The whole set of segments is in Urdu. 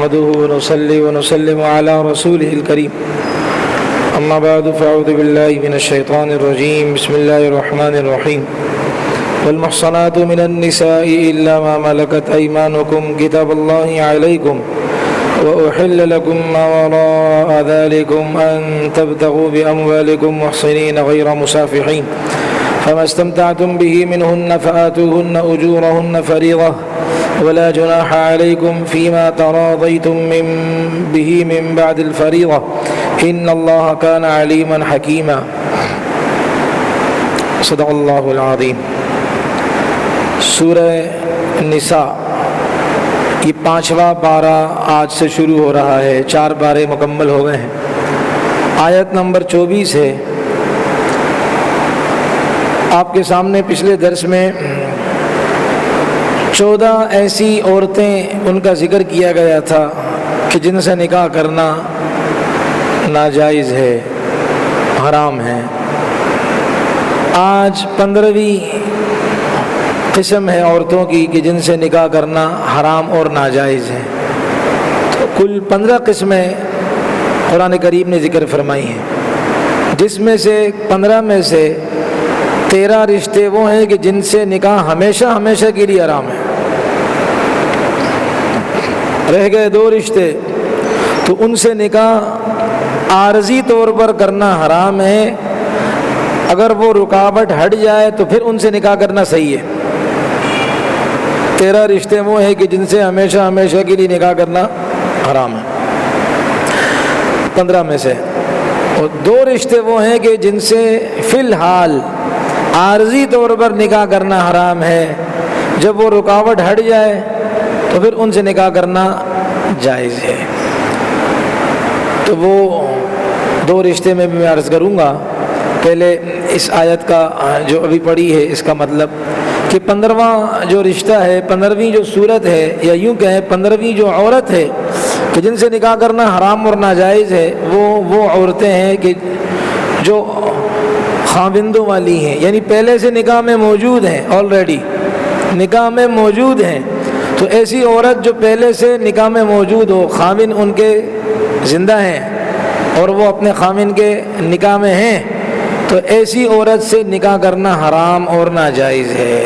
نحمده ونصلي ونسلم على رسوله الكريم أما بعد فأعوذ بالله من الشيطان الرجيم بسم الله الرحمن الرحيم والمحصنات من النساء إلا ما ملكت أيمانكم كتاب الله عليكم وأحل لكم ما وراء ذلكم أن تبتغوا بأموالكم محصنين غير مسافحين فما استمتعتم به منهن فآتوهن أجورهن فريضة ولا جناح عليكم فيما تراضيتم به من بعد الفريضة إن الله كان عليما حكيما صدق اللہ العظیم۔ سورہ نساء یہ 5واں پارہ آج سے شروع ہو رہا ہے، 4 پارے مکمل ہو گئے ہیں۔ آیت نمبر 24 ہے۔ آپ کے سامنے پچھلے درس میں 14 ایسی عورتیں ان کا ذکر کیا گیا تھا کہ جن سے نکاح کرنا ناجائز ہے، حرام ہے۔ آج 15ویں قسم ہے عورتوں کی کہ جن سے نکاح کرنا حرام اور ناجائز ہے۔ تو کل 15 قسمیں قرآن کریم نے ذکر فرمائی ہیں، جس میں سے 15 میں سے 13 رشتے وہ ہیں کہ جن سے نکاح ہمیشہ ہمیشہ کے لیے حرام ہے۔ رہ گئے 2 رشتے، تو ان سے نکاح عارضی طور پر کرنا حرام ہے۔ اگر وہ رکاوٹ ہٹ جائے تو پھر ان سے نکاح کرنا صحیح ہے۔ 13 رشتے وہ ہیں کہ جن سے ہمیشہ ہمیشہ کے لیے نکاح کرنا حرام ہے 15 میں سے، اور 2 رشتے وہ ہیں کہ جن سے فی الحال عارضی طور پر نکاح کرنا حرام ہے۔ جب وہ رکاوٹ ہٹ جائے تو پھر ان سے نکاح کرنا جائز ہے۔ تو وہ 2 رشتے میں بھی میں عرض کروں گا۔ پہلے اس آیت کا جو ابھی پڑھی ہے اس کا مطلب کہ 15واں جو رشتہ ہے، 15ویں جو صورت ہے، یا یوں کہیں 15ویں جو عورت ہے کہ جن سے نکاح کرنا حرام اور ناجائز ہے، وہ عورتیں ہیں کہ جو خاوندوں والی ہیں، یعنی پہلے سے نکاح میں موجود ہیں، آلریڈی نکاح میں موجود ہیں۔ تو ایسی عورت جو پہلے سے نکاح میں موجود ہو، خاوند ان کے زندہ ہیں اور وہ اپنے خاوند کے نکاح میں ہیں، تو ایسی عورت سے نکاح کرنا حرام اور ناجائز ہے،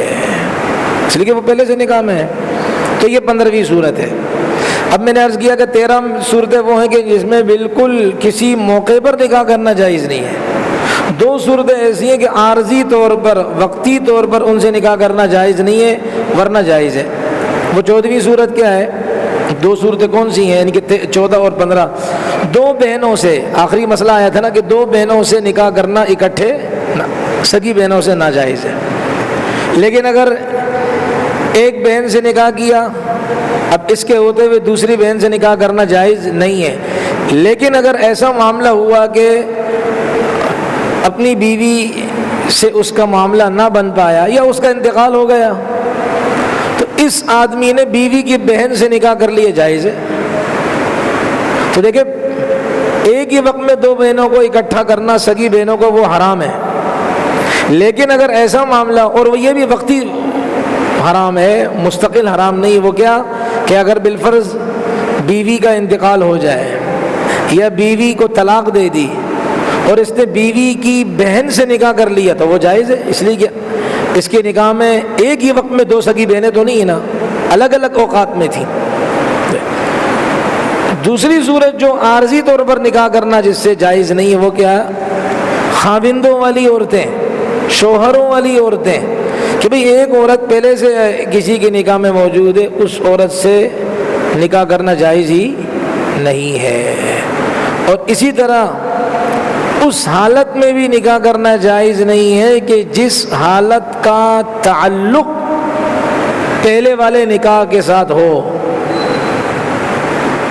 اس لیے کہ وہ پہلے سے نکاح میں ہے۔ تو یہ 15ویں صورت ہے۔ اب میں نے عرض کیا کہ 13 صورتیں وہ ہیں کہ جس میں بالکل کسی موقع پر نکاح کرنا جائز نہیں ہے۔ 2 صورتیں ایسی ہیں کہ عارضی طور پر، وقتی طور پر ان سے نکاح کرنا جائز نہیں ہے، ورنہ جائز ہے۔ وہ 14ویں صورت کیا ہے؟ 2 صورتیں کون سی ہیں؟ یعنی کہ 14 اور 15۔ 2 بہنوں سے، آخری مسئلہ آیا تھا نا کہ 2 بہنوں سے نکاح کرنا اکٹھے سگی بہنوں سے ناجائز ہے۔ لیکن اگر ایک بہن سے نکاح کیا، اب اس کے ہوتے ہوئے دوسری بہن سے نکاح کرنا جائز نہیں ہے۔ لیکن اگر ایسا معاملہ ہوا کہ اپنی بیوی سے اس کا معاملہ نہ بن پایا یا اس کا انتقال ہو گیا، تو اس آدمی نے بیوی کی بہن سے نکاح کر لیا، جائز ہے۔ تو دیکھیں، ایک ہی وقت میں 2 بہنوں کو اکٹھا کرنا، سگی بہنوں کو، وہ حرام ہے۔ لیکن اگر ایسا معاملہ، اور وہ یہ بھی وقتی حرام ہے، مستقل حرام نہیں، وہ کیا کہ اگر بالفرض بیوی کا انتقال ہو جائے یا بیوی کو طلاق دے دی اور اس نے بیوی کی بہن سے نکاح کر لیا، تو وہ جائز ہے، اس لیے کہ اس کے نکاح میں ایک ہی وقت میں 2 سگی بہنیں تو نہیں ہیں نا، الگ الگ اوقات میں تھیں۔ دوسری صورت جو عارضی طور پر نکاح کرنا جس سے جائز نہیں ہے، وہ کیا ہے؟ خاوندوں والی عورتیں، شوہروں والی عورتیں، کہ بھئی ایک عورت پہلے سے کسی کے نکاح میں موجود ہے، اس عورت سے نکاح کرنا جائز ہی نہیں ہے۔ اور اسی طرح اس حالت میں بھی نکاح کرنا جائز نہیں ہے کہ جس حالت کا تعلق پہلے والے نکاح کے ساتھ ہو۔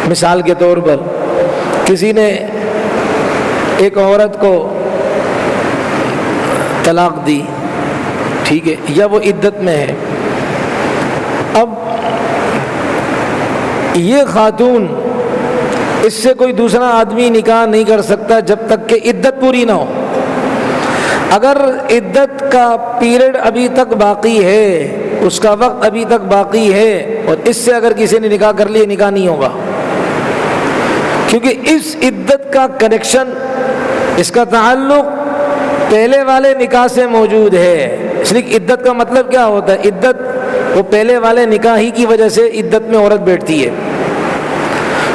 مثال کے طور پر کسی نے ایک عورت کو طلاق دی، ٹھیک ہے، یا وہ عدت میں ہے۔ اب یہ خاتون، اس سے کوئی دوسرا آدمی نکاح نہیں کر سکتا جب تک کہ عدت پوری نہ ہو۔ اگر عدت کا پیریڈ ابھی تک باقی ہے، اس کا وقت ابھی تک باقی ہے، اور اس سے اگر کسی نے نکاح کر لیا، نکاح نہیں ہوگا، کیونکہ اس عدت کا کنیکشن، اس کا تعلق پہلے والے نکاح سے موجود ہے۔ اس لیے عدت کا مطلب کیا ہوتا ہے؟ عدت وہ پہلے والے نکاح ہی کی وجہ سے عدت میں عورت بیٹھتی ہے۔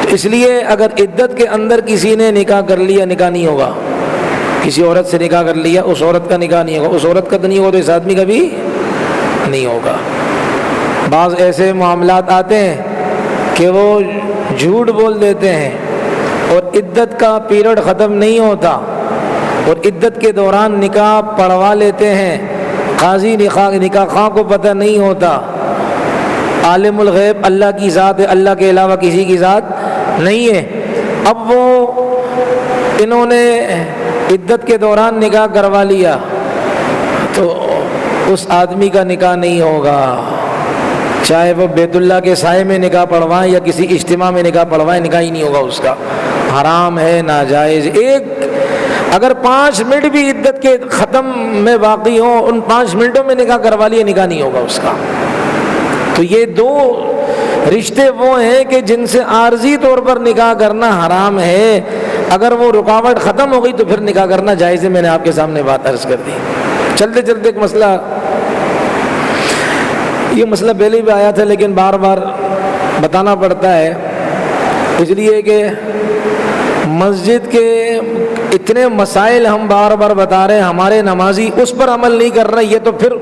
تو اس لیے اگر عدت کے اندر کسی نے نکاح کر لیا، نکاح نہیں ہوگا۔ کسی عورت سے نکاح کر لیا، اس عورت کا نکاح نہیں ہوگا، اس عورت کا تو نہیں ہوگا تو اس آدمی کا بھی نہیں ہوگا۔ بعض ایسے معاملات آتے ہیں کہ وہ جھوٹ بول دیتے ہیں اور عدت کا پیریڈ ختم نہیں ہوتا اور عدت کے دوران نکاح پڑھوا لیتے ہیں، قاضی نکاح خواہ کو پتہ نہیں ہوتا۔ عالم الغیب اللہ کی ذات ہے، اللہ کے علاوہ کسی کی ذات نہیں ہے۔ اب وہ انہوں نے عدت کے دوران نکاح کروا لیا تو اس آدمی کا نکاح نہیں ہوگا، چاہے وہ بیت اللہ کے سائے میں نکاح پڑھوائیں یا کسی اجتماع میں نکاح پڑھوائیں، نکاح ہی نہیں ہوگا اس کا، حرام ہے، ناجائز۔ اگر 5 منٹ بھی عدت کے ختم میں باقی ہوں، ان 5 منٹوں میں نکاح کروا لیے، نکاح نہیں ہوگا اس کا۔ تو یہ 2 رشتے وہ ہیں کہ جن سے عارضی طور پر نکاح کرنا حرام ہے، اگر وہ رکاوٹ ختم ہو گئی تو پھر نکاح کرنا جائز ہے۔ میں نے آپ کے سامنے بات عرض کر دی۔ چلتے چلتے ایک مسئلہ، یہ مسئلہ پہلے بھی آیا تھا لیکن بار بار بتانا پڑتا ہے، اس لیے کہ مسجد کے اتنے مسائل ہم بار بار بتا رہے ہیں، ہمارے نمازی اس پر عمل نہیں کر رہے، یہ تو پھر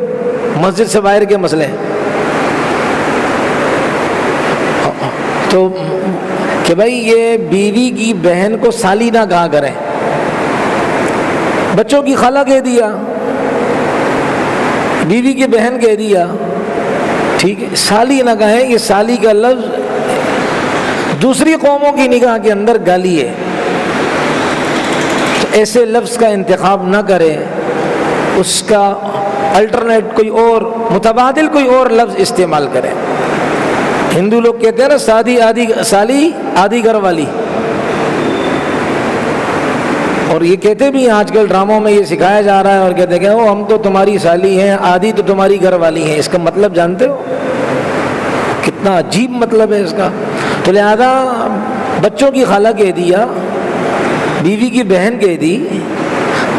مسجد سے باہر کے مسئلے ہیں۔ تو کہ بھائی یہ بیوی کی بہن کو سالی نہ کہا کریں، بچوں کی خالہ کہہ دیا، بیوی کی بہن کہہ دیا، ٹھیک ہے، سالی نہ کہیں۔ یہ سالی کا لفظ دوسری قوموں کی نگاہ کے اندر گالی ہے، تو ایسے لفظ کا انتخاب نہ کریں، اس کا الٹرنیٹ کوئی اور متبادل کوئی اور لفظ استعمال کریں۔ ہندو لوگ کہتے ہیں نا سالی آدھی گھر والی، اور یہ کہتے بھی ہیں آج کل ڈراموں میں یہ سکھایا جا رہا ہے، اور کہتے ہیں کہ ہم تو تمہاری سالی ہیں، آدھی تو تمہاری گھر والی ہیں۔ اس کا مطلب جانتے ہو کتنا عجیب مطلب ہے اس کا؟ تو لہذا بچوں کی خالہ کہہ دیا، بیوی کی بہن کہہ دی،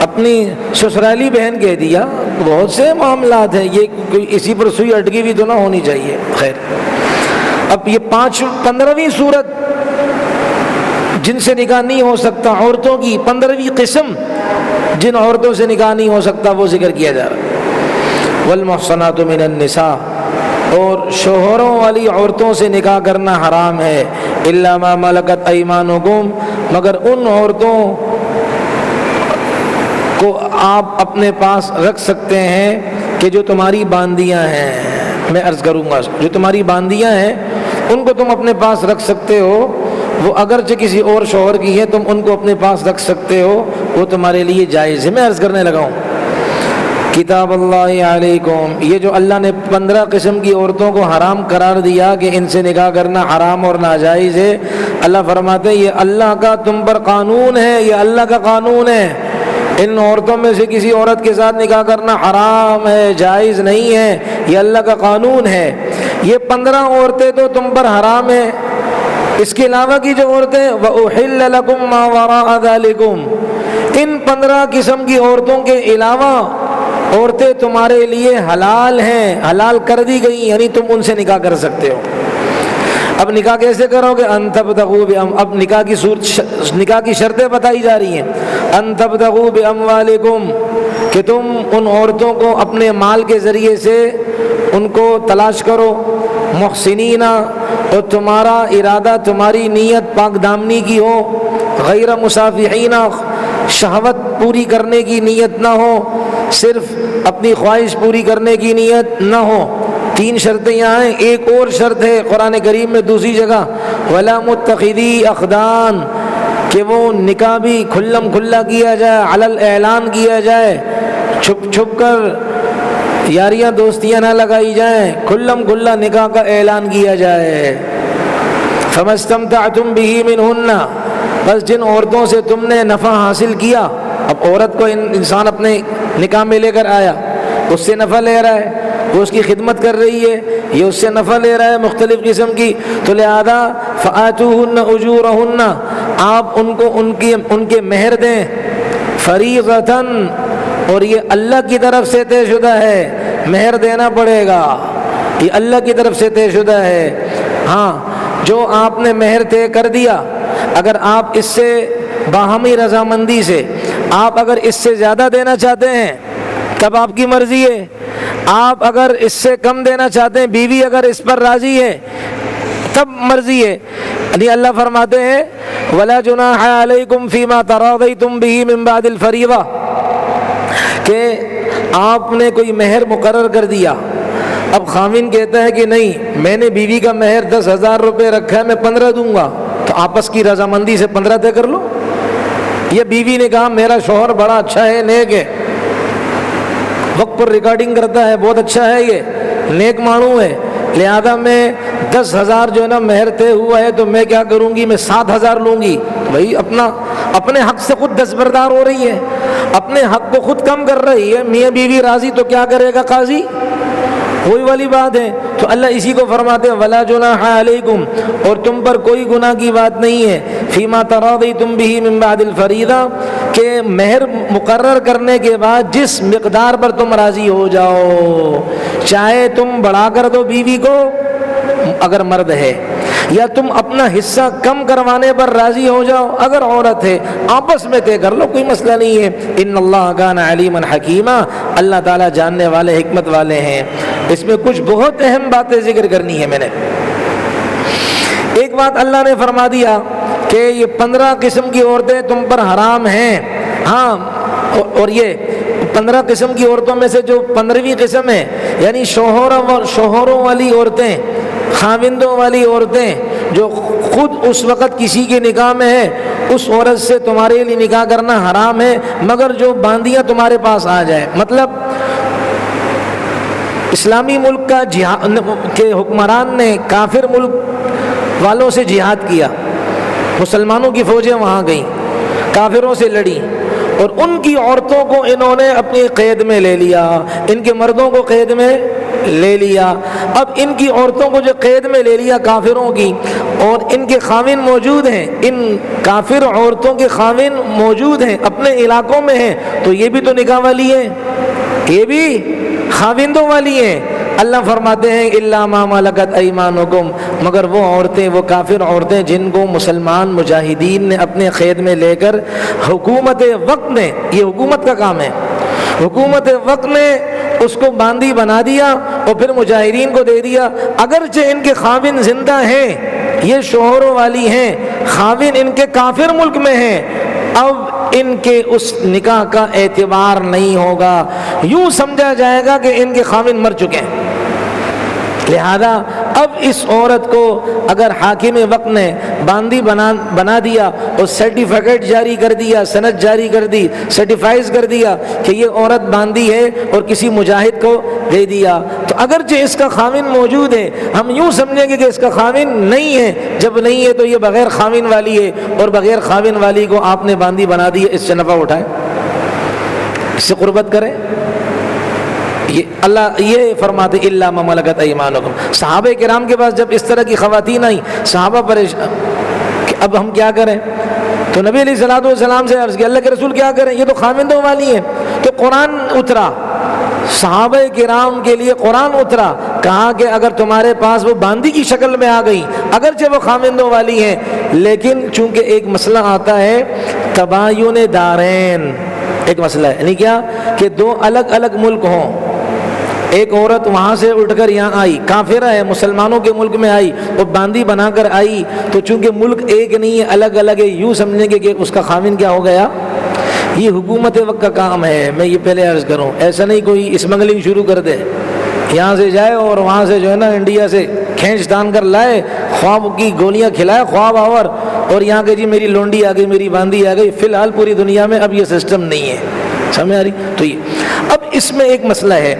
اپنی سسرالی بہن کہہ دیا، بہت سے معاملات ہیں، یہ کوئی اسی پر سوئی اٹکی بھی تو نہ ہونی چاہیے۔ خیر، اب یہ 15ویں صورت جن سے نکاح نہیں ہو سکتا، عورتوں کی 15ویں قسم جن عورتوں سے نکاح نہیں ہو سکتا وہ ذکر کیا جا رہا ہے۔ والمحصنات من النساء، اور شوہروں والی عورتوں سے نکاح کرنا حرام ہے، الا ما ملکت ایمانکم، مگر ان عورتوں کو آپ اپنے پاس رکھ سکتے ہیں کہ جو تمہاری باندیاں ہیں۔ میں عرض کروں گا، جو تمہاری باندیاں ہیں ان کو تم اپنے پاس رکھ سکتے ہو، وہ اگرچہ کسی اور شوہر کی ہے تم ان کو اپنے پاس رکھ سکتے ہو، وہ تمہارے لیے جائز ہے۔ میں عرض کرنے لگا ہوں، کتاب اللہ علیکم، یہ جو اللہ نے 15 قسم کی عورتوں کو حرام قرار دیا کہ ان سے نکاح کرنا حرام اور ناجائز ہے، اللہ فرماتے ہیں یہ اللہ کا تم پر قانون ہے، یہ اللہ کا قانون ہے۔ ان عورتوں میں سے کسی عورت کے ساتھ نکاح کرنا حرام ہے، جائز نہیں ہے، یہ اللہ کا قانون ہے۔ یہ 15 عورتیں تو تم پر حرام ہیں، اس کے علاوہ کی جو عورتیں وَأُحِلَّ لَكُمْ مَا وَرَاءَ ذَلِكُمْ، ان 15 قسم کی عورتوں کے علاوہ عورتیں تمہارے لیے حلال ہیں، حلال کر دی گئی، یعنی تم ان سے نکاح کر سکتے ہو۔ اب نکاح کیسے کرو گے؟ ان تبتغوا اب نکاح کی شرطیں بتائی جا رہی ہیں۔ ان تبتغوا باموالکم، کہ تم ان عورتوں کو اپنے مال کے ذریعے سے ان کو تلاش کرو، محسنین، اور تمہارا ارادہ، تمہاری نیت پاک دامنی کی ہو، غیر مسافحین، شہوت پوری کرنے کی نیت نہ ہو، صرف اپنی خواہش پوری کرنے کی نیت نہ ہو۔ 3 شرطیں یہاں ہیں، ایک اور شرط ہے قرآن کریم میں دوسری جگہ، وَلَا مُتَّخِذِي أَخْدَانٍ، کہ وہ نکاح بھی کھلم کھلا کیا جائے، عَلَى اعلان کیا جائے، چھپ چھپ کر یاریاں دوستیاں نہ لگائی جائیں، کھلم کھلا نکاح کا اعلان کیا جائے۔ فَمَا اسْتَمْتَعْتُمْ بِهِ مِنْهُنَّ، بس جن عورتوں سے تم نے نفع حاصل کیا، اب عورت کو انسان اپنے نکاح میں لے کر آیا، اس سے نفع لے رہا ہے، وہ اس کی خدمت کر رہی ہے، یہ اس سے نفع لے رہا ہے مختلف قسم کی، تو لہذا فآتوہن اجورہن، آپ ان کو ان کے مہر دیں فریضۃً، اور یہ اللہ کی طرف سے طے شدہ ہے، مہر دینا پڑے گا، یہ اللہ کی طرف سے طے شدہ ہے۔ ہاں جو آپ نے مہر طے کر دیا، اگر آپ اس سے باہمی رضامندی سے آپ اگر اس سے زیادہ دینا چاہتے ہیں تب آپ کی مرضی ہے، آپ اگر اس سے کم دینا چاہتے ہیں، بیوی اگر اس پر راضی ہے تب مرضی ہے۔ یعنی اللہ فرماتے ہیں وَلَا جُنَاحَ عَلَيْكُمْ فِي مَا تَرَاضَيْتُمْ بِهِ مِن بَعْدِ الْفَرِيضَةِ، کہ آپ نے کوئی مہر مقرر کر دیا، اب خاوند کہتا ہے کہ نہیں میں نے بیوی کا مہر 10,000 روپے رکھا ہے، میں 15 دوں گا، تو آپس کی رضامندی سے 15 طے کر لو۔ یہ بیوی نے کہا میرا شوہر بڑا اچھا ہے، نیک ہے، وقت پر ریکارڈنگ کرتا ہے، بہت اچھا ہے، یہ نیک مانو ہے، لہذا میں 10,000 جو ہے نا مہر طے ہوا ہے تو میں کیا کروں گی، میں 7,000 لوں گی۔ بھائی اپنے حق سے خود دستبردار ہو رہی ہے، اپنے حق کو خود کم کر رہی ہے، میاں بیوی راضی تو کیا کرے گا قاضی، وہی والی بات ہے۔ تو اللہ اسی کو فرماتے ہیں وَلَا جُنَاحَ عَلَيْكُمْ، اور تم پر کوئی گناہ کی بات نہیں ہے، فِيمَا تَرَاضَيْتُمْ بِهِ مِن بَعْدِ الْفَرِيضَةِ، کہ مہر مقرر کرنے کے بعد جس مقدار پر تم راضی ہو جاؤ، چاہے تم بڑھا کر دو بیوی کو اگر مرد ہے، یا تم اپنا حصہ کم کروانے پر راضی ہو جاؤ اگر عورت ہے، آپس میں طے کر لو، کوئی مسئلہ نہیں ہے۔ ان اللہ کان علیما حکیما، اللہ تعالیٰ جاننے والے حکمت والے ہیں۔ اس میں کچھ بہت اہم باتیں ذکر کرنی ہے۔ میں نے ایک بات اللہ نے فرما دیا کہ یہ 15 قسم کی عورتیں تم پر حرام ہیں، ہاں، اور یہ 15 قسم کی عورتوں میں سے جو 15ویں قسم ہے، یعنی شوہروں والی عورتیں، خاوندوں والی عورتیں، جو خود اس وقت کسی کے نکاح میں ہے، اس عورت سے تمہارے لیے نکاح کرنا حرام ہے، مگر جو باندیاں تمہارے پاس آ جائے۔ مطلب اسلامی ملک کا کے حکمران نے کافر ملک والوں سے جہاد کیا، مسلمانوں کی فوجیں وہاں گئیں، کافروں سے لڑی، اور ان کی عورتوں کو انہوں نے اپنی قید میں لے لیا، ان کے مردوں کو قید میں لے لیا۔ اب ان کی عورتوں کو جو قید میں لے لیا کافروں کی، اور ان کے خاوند موجود ہیں، ان کافر عورتوں کے خاوند موجود ہیں، اپنے علاقوں میں ہیں، تو یہ بھی تو نکاح والی ہیں، یہ بھی خاوندوں والی ہیں۔ اللہ فرماتے ہیں الا ما ملکت ایمانکم، مگر وہ عورتیں، وہ کافر عورتیں جن کو مسلمان مجاہدین نے اپنے قید میں لے کر حکومت وقت نے، یہ حکومت کا کام ہے، حکومت وقت نے اس کو باندی بنا دیا اور پھر مجاہدین کو دے دیا، اگرچہ ان کے خاوند زندہ ہیں، یہ شوہروں والی ہیں، خاوند ان کے کافر ملک میں ہیں، اب ان کے اس نکاح کا اعتبار نہیں ہوگا، یوں سمجھا جائے گا کہ ان کے خاوند مر چکے ہیں۔ لہذا اب اس عورت کو اگر حاکم وقت نے باندی بنا دیا اور سرٹیفکیٹ جاری کر دیا، سند جاری کر دی، سرٹیفائز کر دیا کہ یہ عورت باندی ہے اور کسی مجاہد کو دے دیا، تو اگرچہ اس کا خاوند موجود ہے، ہم یوں سمجھیں گے کہ اس کا خاوند نہیں ہے، جب نہیں ہے تو یہ بغیر خاوند والی ہے، اور بغیر خاوند والی کو آپ نے باندی بنا دی ہے، اس سے نفع اٹھائیں، اس سے قربت کریں۔ یہ اللہ یہ فرماتے الا ما ملکت ایمانکم۔ صحابہ کرام کے پاس جب اس طرح کی خواتین آئیں، صحابہ پریشان کہ اب ہم کیا کریں، تو نبی علیہ الصلوۃ والسلام سے عرض کیا اللہ کے رسول کیا کریں، یہ تو خاوندوں والی ہیں، تو قرآن اترا، صحابہ کرام کے لیے قرآن اترا، کہا کہ اگر تمہارے پاس وہ باندی کی شکل میں آ گئی، اگرچہ وہ خاوندوں والی ہیں، لیکن چونکہ ایک مسئلہ آتا ہے تباین دارین، ایک مسئلہ ہے، یعنی کیا کہ دو الگ الگ ملک ہوں، ایک عورت وہاں سے اٹھ کر یہاں آئی، کافرہ ہے، مسلمانوں کے ملک میں آئی اور باندی بنا کر آئی، تو چونکہ ملک ایک نہیں ہے، الگ الگ ہے، یوں سمجھیں گے کہ اس کا خاوند کیا ہو گیا۔ یہ حکومت وقت کا کام ہے، میں یہ پہلے عرض کروں، ایسا نہیں کوئی اسمگلنگ شروع کر دے، یہاں سے جائے اور وہاں سے جو ہے نا انڈیا سے کھینچ تان کر لائے، خواب کی گولیاں کھلائے، خواب آور، اور یہاں کہ جی میری لونڈی آ گئی، میری باندی آ گئی۔ فی الحال پوری دنیا میں اب یہ سسٹم نہیں ہے، سمجھ آ رہی؟ تو یہ اب اس میں ایک مسئلہ ہے،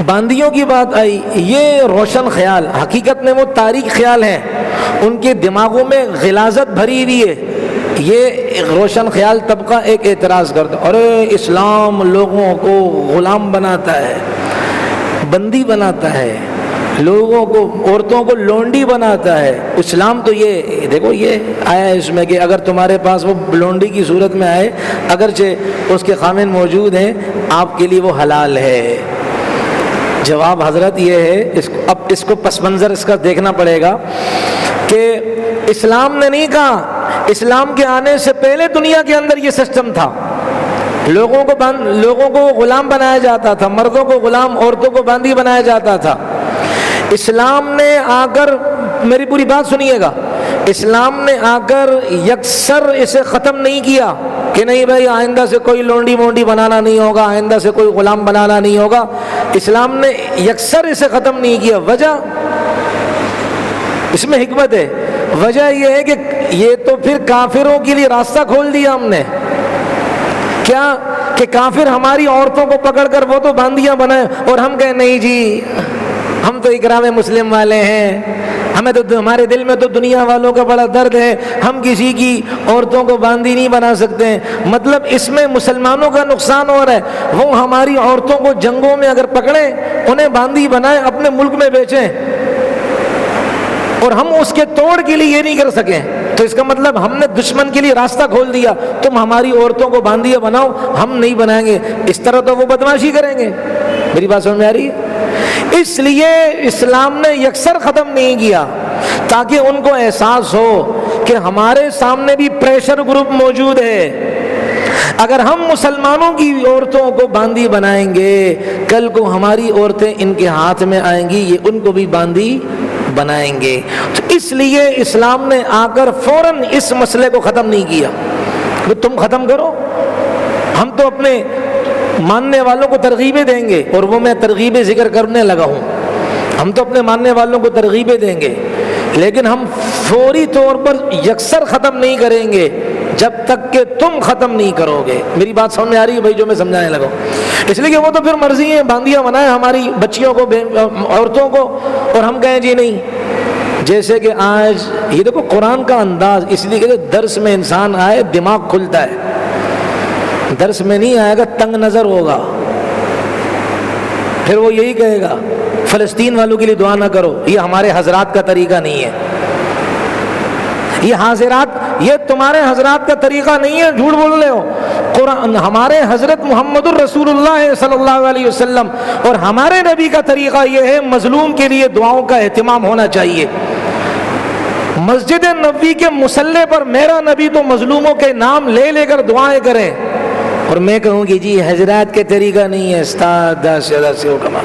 باندیوں کی بات آئی، یہ روشن خیال، حقیقت میں وہ تاریک خیال ہیں، ان کے دماغوں میں غلاظت بھری ہوئی ہے، یہ روشن خیال طبقہ ایک اعتراض کرتا ہے، ارے اسلام لوگوں کو غلام بناتا ہے، بندی بناتا ہے، لوگوں کو, عورتوں کو لونڈی بناتا ہے. اسلام تو یہ دیکھو, یہ آیا ہے اس میں کہ اگر تمہارے پاس وہ لونڈی کی صورت میں آئے, اگرچہ اس کے خامن موجود ہیں, آپ کے لیے وہ حلال ہے. جواب حضرت یہ ہے, اب اس کو پس منظر اس کا دیکھنا پڑے گا کہ اسلام نے نہیں کہا, اسلام کے آنے سے پہلے دنیا کے اندر یہ سسٹم تھا. لوگوں کو غلام بنایا جاتا تھا, مردوں کو غلام, عورتوں کو باندھی بنایا جاتا تھا. اسلام نے آ کر, میری پوری بات سنیے گا, اسلام نے آ کر یکسر اسے ختم نہیں کیا کہ نہیں بھائی آئندہ سے کوئی لونڈی مونڈی بنانا نہیں ہوگا, آئندہ سے کوئی غلام بنانا نہیں ہوگا. اسلام نے یکسر اسے ختم نہیں کیا. وجہ اس میں حکمت ہے. وجہ یہ ہے کہ یہ تو پھر کافروں کے لیے راستہ کھول دیا ہم نے. کیا کہ کافر ہماری عورتوں کو پکڑ کر وہ تو باندیاں بنائے اور ہم کہیں نہیں جی ہم تو اکرام مسلم والے ہیں, ہمیں تو ہمارے دل میں تو دنیا والوں کا بڑا درد ہے, ہم کسی کی عورتوں کو باندی نہیں بنا سکتے ہیں. مطلب اس میں مسلمانوں کا نقصان ہو رہا ہے. وہ ہماری عورتوں کو جنگوں میں اگر پکڑیں, انہیں باندی بنائیں, اپنے ملک میں بیچیں, اور ہم اس کے توڑ کے لیے یہ نہیں کر سکیں, تو اس کا مطلب ہم نے دشمن کے لیے راستہ کھول دیا. تم ہماری عورتوں کو باندیاں بناؤ, ہم نہیں بنائیں گے. اس طرح تو وہ بدماشی کریں گے. میری بات سمجھ میں آ رہی ہے؟ اس لیے اسلام نے یکسر ختم نہیں کیا تاکہ ان کو احساس ہو کہ ہمارے سامنے بھی پریشر گروپ موجود ہے. اگر ہم مسلمانوں کی عورتوں کو باندی بنائیں گے, کل کو ہماری عورتیں ان کے ہاتھ میں آئیں گی, یہ ان کو بھی باندی بنائیں گے. تو اس لیے اسلام نے آ کر فوراً اس مسئلے کو ختم نہیں کیا کہ تم ختم کرو. ہم تو اپنے ماننے والوں کو ترغیبیں دیں گے, اور وہ میں ترغیبیں ذکر کرنے لگا ہوں. ہم تو اپنے ماننے والوں کو ترغیبیں دیں گے, لیکن ہم فوری طور پر یکسر ختم نہیں کریں گے جب تک کہ تم ختم نہیں کرو گے. میری بات سمجھ میں آ رہی ہے بھائی جو میں سمجھانے لگا ہوں؟ اس لیے کہ وہ تو پھر مرضی ہے, باندیاں بنائیں ہماری بچیوں کو, عورتوں کو, اور ہم کہیں جی نہیں. جیسے کہ آج یہ دیکھو قرآن کا انداز, اس لیے کہ درس میں انسان آئے دماغ کھلتا ہے, درس میں نہیں آئے گا تنگ نظر ہوگا, پھر وہ یہی کہے گا فلسطین والوں کے لیے دعا نہ کرو. یہ ہمارے حضرات کا طریقہ نہیں ہے, یہ حاضرات, یہ تمہارے حضرات کا طریقہ نہیں ہے, جھوٹ بول رہے ہو. قرآن, ہمارے حضرت محمد الرسول اللہ صلی اللہ علیہ وسلم اور ہمارے نبی کا طریقہ یہ ہے, مظلوم کے لیے دعاؤں کا اہتمام ہونا چاہیے. مسجد نبوی کے مصلی پر میرا نبی تو مظلوموں کے نام لے لے کر دعائیں کریں, اور میں کہوں کہ جی حضرات کے طریقہ نہیں ہے, استاد سے حکم.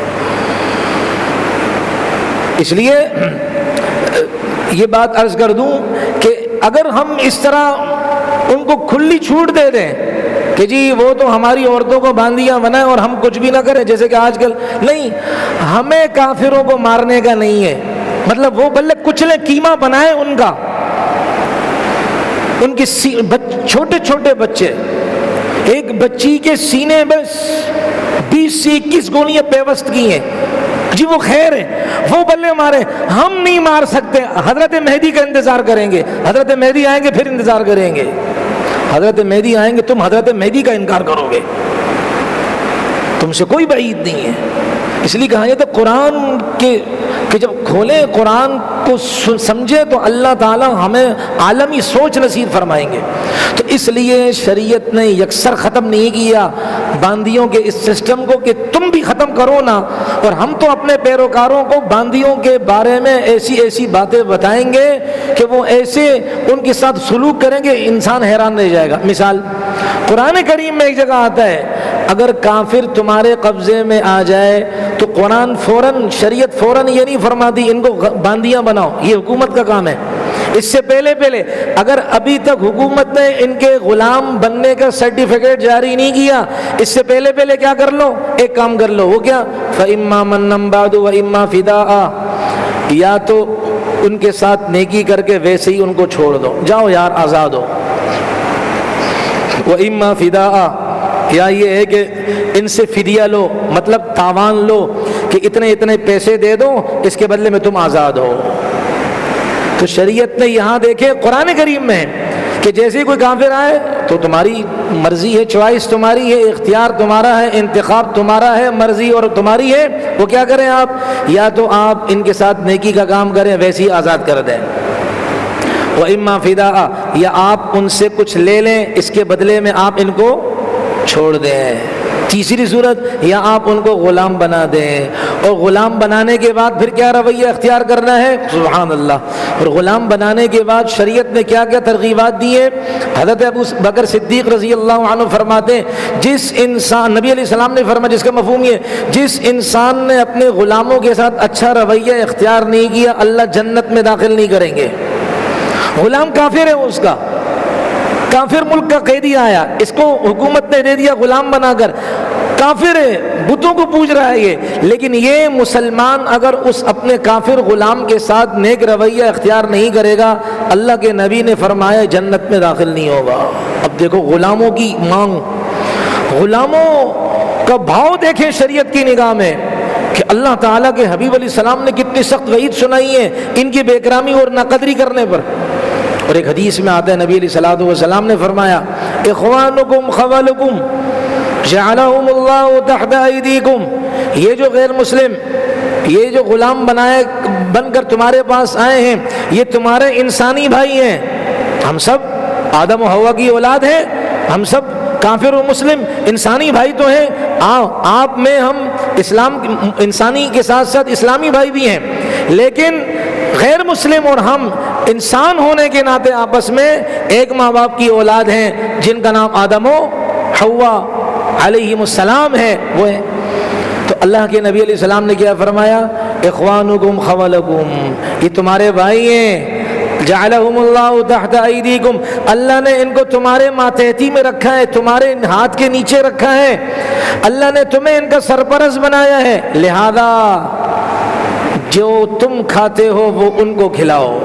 اس لیے یہ بات عرض کر دوں کہ اگر ہم اس طرح ان کو کھلی چھوٹ دے دیں کہ جی وہ تو ہماری عورتوں کو باندیاں بنائیں اور ہم کچھ بھی نہ کریں, جیسے کہ آج کل, نہیں, ہمیں کافروں کو مارنے کا نہیں ہے. مطلب وہ بلے کچلے کیما بنائیں ان کا, ان کی چھوٹے چھوٹے بچے, ایک بچی کے سینے میں 20 سے 21 گولیاں پیوست کی ہیں, جی وہ خیر ہے, وہ بلے مارے, ہم نہیں مار سکتے. حضرت مہدی کا انتظار کریں گے, حضرت مہدی آئیں گے پھر انتظار کریں گے. حضرت مہدی آئیں گے, تم حضرت مہدی کا انکار کرو گے, تم سے کوئی بعید نہیں ہے. اس لیے کہا جاتا قرآن کے کہ جب کھولیں قرآن کو سمجھے تو اللہ تعالیٰ ہمیں عالمی سوچ نصیب فرمائیں گے. تو اس لیے شریعت نے یکسر ختم نہیں کیا باندیوں کے اس سسٹم کو کہ تم بھی ختم کرو نا, اور ہم تو اپنے پیروکاروں کو باندیوں کے بارے میں ایسی ایسی باتیں بتائیں گے کہ وہ ایسے ان کے ساتھ سلوک کریں گے انسان حیران رہ جائے گا. مثال قرآن کریم میں ایک جگہ آتا ہے, اگر کافر تمہارے قبضے میں آ جائے تو قرآن فوراً, شریعت فوراً یہ نہیں فرماتی ان کو باندیاں بناؤ, یہ حکومت کا کام ہے. اس سے پہلے اگر ابھی تک حکومت نے ان کے غلام بننے کا سرٹیفکیٹ جاری نہیں کیا, اس سے پہلے کیا کر لو, ایک کام کر لو. وہ کیا, فَإِمَّا مَنًّا بَعْدُ وَإِمَّا فِدَاءً, یا تو ان کے ساتھ نیکی کر کے ویسے ہی ان کو چھوڑ دو, جاؤ یار آزاد ہو. وَإِمَّا فِدَاءً, یا یہ ہے کہ ان سے فدیہ لو, مطلب تاوان لو کہ اتنے پیسے دے دو, اس کے بدلے میں تم آزاد ہو. تو شریعت نے یہاں دیکھے قرآن کریم میں کہ جیسے کوئی کافر آئے تو تمہاری مرضی ہے، چوائس تمہاری ہے، اختیار تمہارا ہے، انتخاب تمہارا ہے، مرضی اور تمہاری ہے، وہ کیا کریں آپ؟ یا تو آپ ان کے ساتھ نیکی کا کام کریں، ویسے ہی آزاد کر دیں، وَإِمَّا فِدَاءً، یا آپ ان سے کچھ لے لیں، اس کے بدلے میں آپ ان کو چھوڑ دیں۔ تیسری صورت، یا آپ ان کو غلام بنا دیں، اور غلام بنانے کے بعد پھر کیا رویہ اختیار کرنا ہے؟ سبحان اللہ۔ اور غلام بنانے کے بعد شریعت نے کیا کیا ترغیبات دی ہے؟ حضرت ابو بکر صدیق رضی اللہ عنہ فرماتے ہیں، جس انسان، نبی علیہ السلام نے فرمایا، جس کا مفہوم یہ، جس انسان نے اپنے غلاموں کے ساتھ اچھا رویہ اختیار نہیں کیا، اللہ جنت میں داخل نہیں کریں گے۔ غلام کافر ہے، اس کا کافر ملک کا قیدی آیا، اس کو حکومت نے دے دیا غلام بنا کر، کافر ہے، بتوں کو پوج رہا ہے یہ، لیکن یہ مسلمان اگر اس اپنے کافر غلام کے ساتھ نیک رویہ اختیار نہیں کرے گا، اللہ کے نبی نے فرمایا جنت میں داخل نہیں ہوگا۔ اب دیکھو غلاموں کی مانگ، غلاموں کا بھاؤ دیکھیں شریعت کی نگاہ میں، کہ اللہ تعالیٰ کے حبیب علیہ السلام نے کتنی سخت وعید سنائی ہے ان کی بے اکرامی اور ناقدری کرنے پر۔ اور ایک حدیث میں آتا ہے، نبی علیہ الصلوۃ والسلام نے فرمایا، اخوانکم خوالکم جعلہم اللہ تحت ایدیکم، یہ جو غیر مسلم، یہ جو غلام بن کر تمہارے پاس آئے ہیں، یہ تمہارے انسانی بھائی ہیں، ہم سب آدم و حوا کی اولاد ہیں، ہم سب کافر و مسلم انسانی بھائی تو ہیں، آپ میں ہم اسلام انسانی کے ساتھ ساتھ اسلامی بھائی بھی ہیں، لیکن غیر مسلم اور ہم انسان ہونے کے ناطے آپس میں ایک ماں باپ کی اولاد ہیں، جن کا نام آدم و حوا علیہم السلام ہے، وہ ہے۔ تو اللہ کے نبی علیہ السلام نے کیا فرمایا؟ اخوانکم خوالکم، یہ تمہارے بھائی ہیں، جعلہم اللہ تحت ایدیکم، اللہ نے ان کو تمہارے ماتحتی میں رکھا ہے، تمہارے ہاتھ کے نیچے رکھا ہے، اللہ نے تمہیں ان کا سرپرست بنایا ہے، لہذا جو تم کھاتے ہو وہ ان کو کھلاؤ،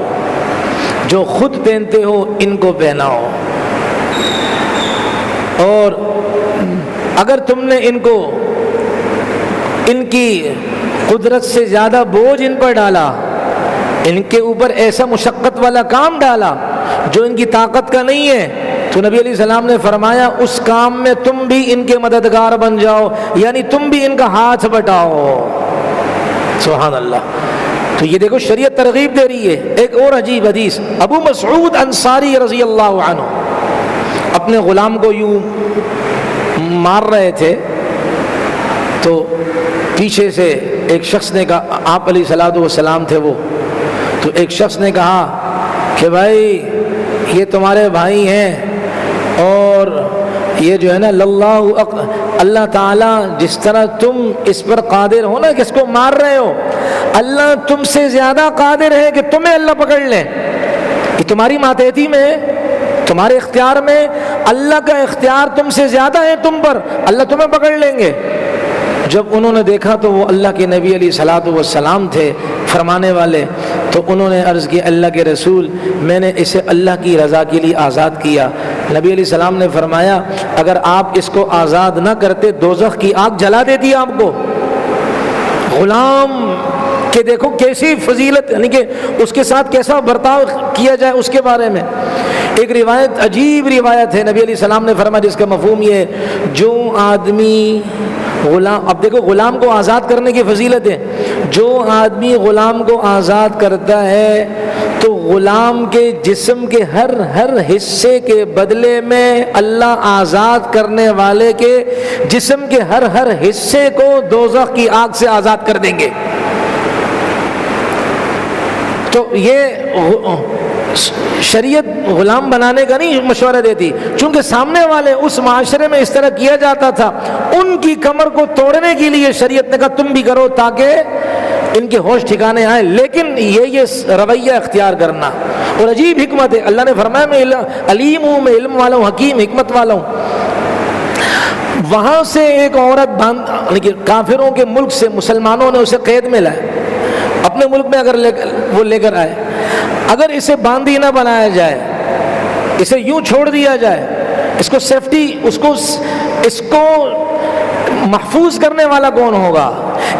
جو خود پہنتے ہو ان کو پہناؤ، اور اگر تم نے ان کو ان کی قدرت سے زیادہ بوجھ ان پر ڈالا، ان کے اوپر ایسا مشقت والا کام ڈالا جو ان کی طاقت کا نہیں ہے، تو نبی علیہ السلام نے فرمایا اس کام میں تم بھی ان کے مددگار بن جاؤ، یعنی تم بھی ان کا ہاتھ بٹاؤ۔ سبحان اللہ۔ تو یہ دیکھو شریعت ترغیب دے رہی ہے۔ ایک اور عجیب حدیث، ابو مسعود انصاری رضی اللہ عنہ اپنے غلام کو یوں مار رہے تھے، تو پیچھے سے ایک شخص نے کہا، آپ علیہ الصلوۃ والسلام تھے وہ، تو ایک شخص نے کہا کہ بھائی یہ تمہارے بھائی ہیں، اور یہ جو ہے نا اللہ تعالیٰ جس طرح تم اس پر قادر ہو نا کہ اس کو مار رہے ہو، اللہ تم سے زیادہ قادر ہے کہ تمہیں اللہ پکڑ لے، کہ تمہاری ماتحتی میں، تمہارے اختیار میں، اللہ کا اختیار تم سے زیادہ ہے تم پر، اللہ تمہیں پکڑ لیں گے۔ جب انہوں نے دیکھا تو وہ اللہ کے نبی علیہ الصلوۃ والسلام تھے فرمانے والے، تو انہوں نے عرض کی، اللہ کے رسول میں نے اسے اللہ کی رضا کے لیے آزاد کیا۔ نبی علیہ السلام نے فرمایا اگر آپ اس کو آزاد نہ کرتے دوزخ کی آگ جلا دیتی آپ کو۔ غلام کہ دیکھو کیسی فضیلت، یعنی کہ اس کے ساتھ کیسا برتاؤ کیا جائے اس کے بارے میں۔ ایک روایت، عجیب روایت ہے، نبی علیہ السلام نے فرمایا جس کا مفہوم یہ ہے، جو آدمی غلام، اب دیکھو غلام کو آزاد کرنے کی فضیلت ہے، جو آدمی غلام کو آزاد کرتا ہے تو غلام کے جسم کے ہر حصے کے بدلے میں اللہ آزاد کرنے والے کے جسم کے ہر حصے کو دوزخ کی آگ سے آزاد کر دیں گے۔ تو یہ شریعت غلام بنانے کا نہیں مشورہ دیتی، چونکہ سامنے والے اس معاشرے میں اس طرح کیا جاتا تھا، ان کی کمر کو توڑنے کے لیے شریعت نے کہا تم بھی کرو تاکہ ان کے ہوش ٹھکانے آئے، لیکن یہ رویہ اختیار کرنا۔ اور عجیب حکمت ہے، اللہ نے فرمایا میں علیم ہوں، میں علم والا ہوں، حکیم حکمت والا ہوں۔ وہاں سے ایک عورت کافروں کے ملک سے مسلمانوں نے اسے قید میں لائے، اپنے ملک میں اگر وہ لے کر آئے، اگر اسے باندھی نہ بنایا جائے، اسے یوں چھوڑ دیا جائے، اس کو سیفٹی، اس کو محفوظ کرنے والا کون ہوگا،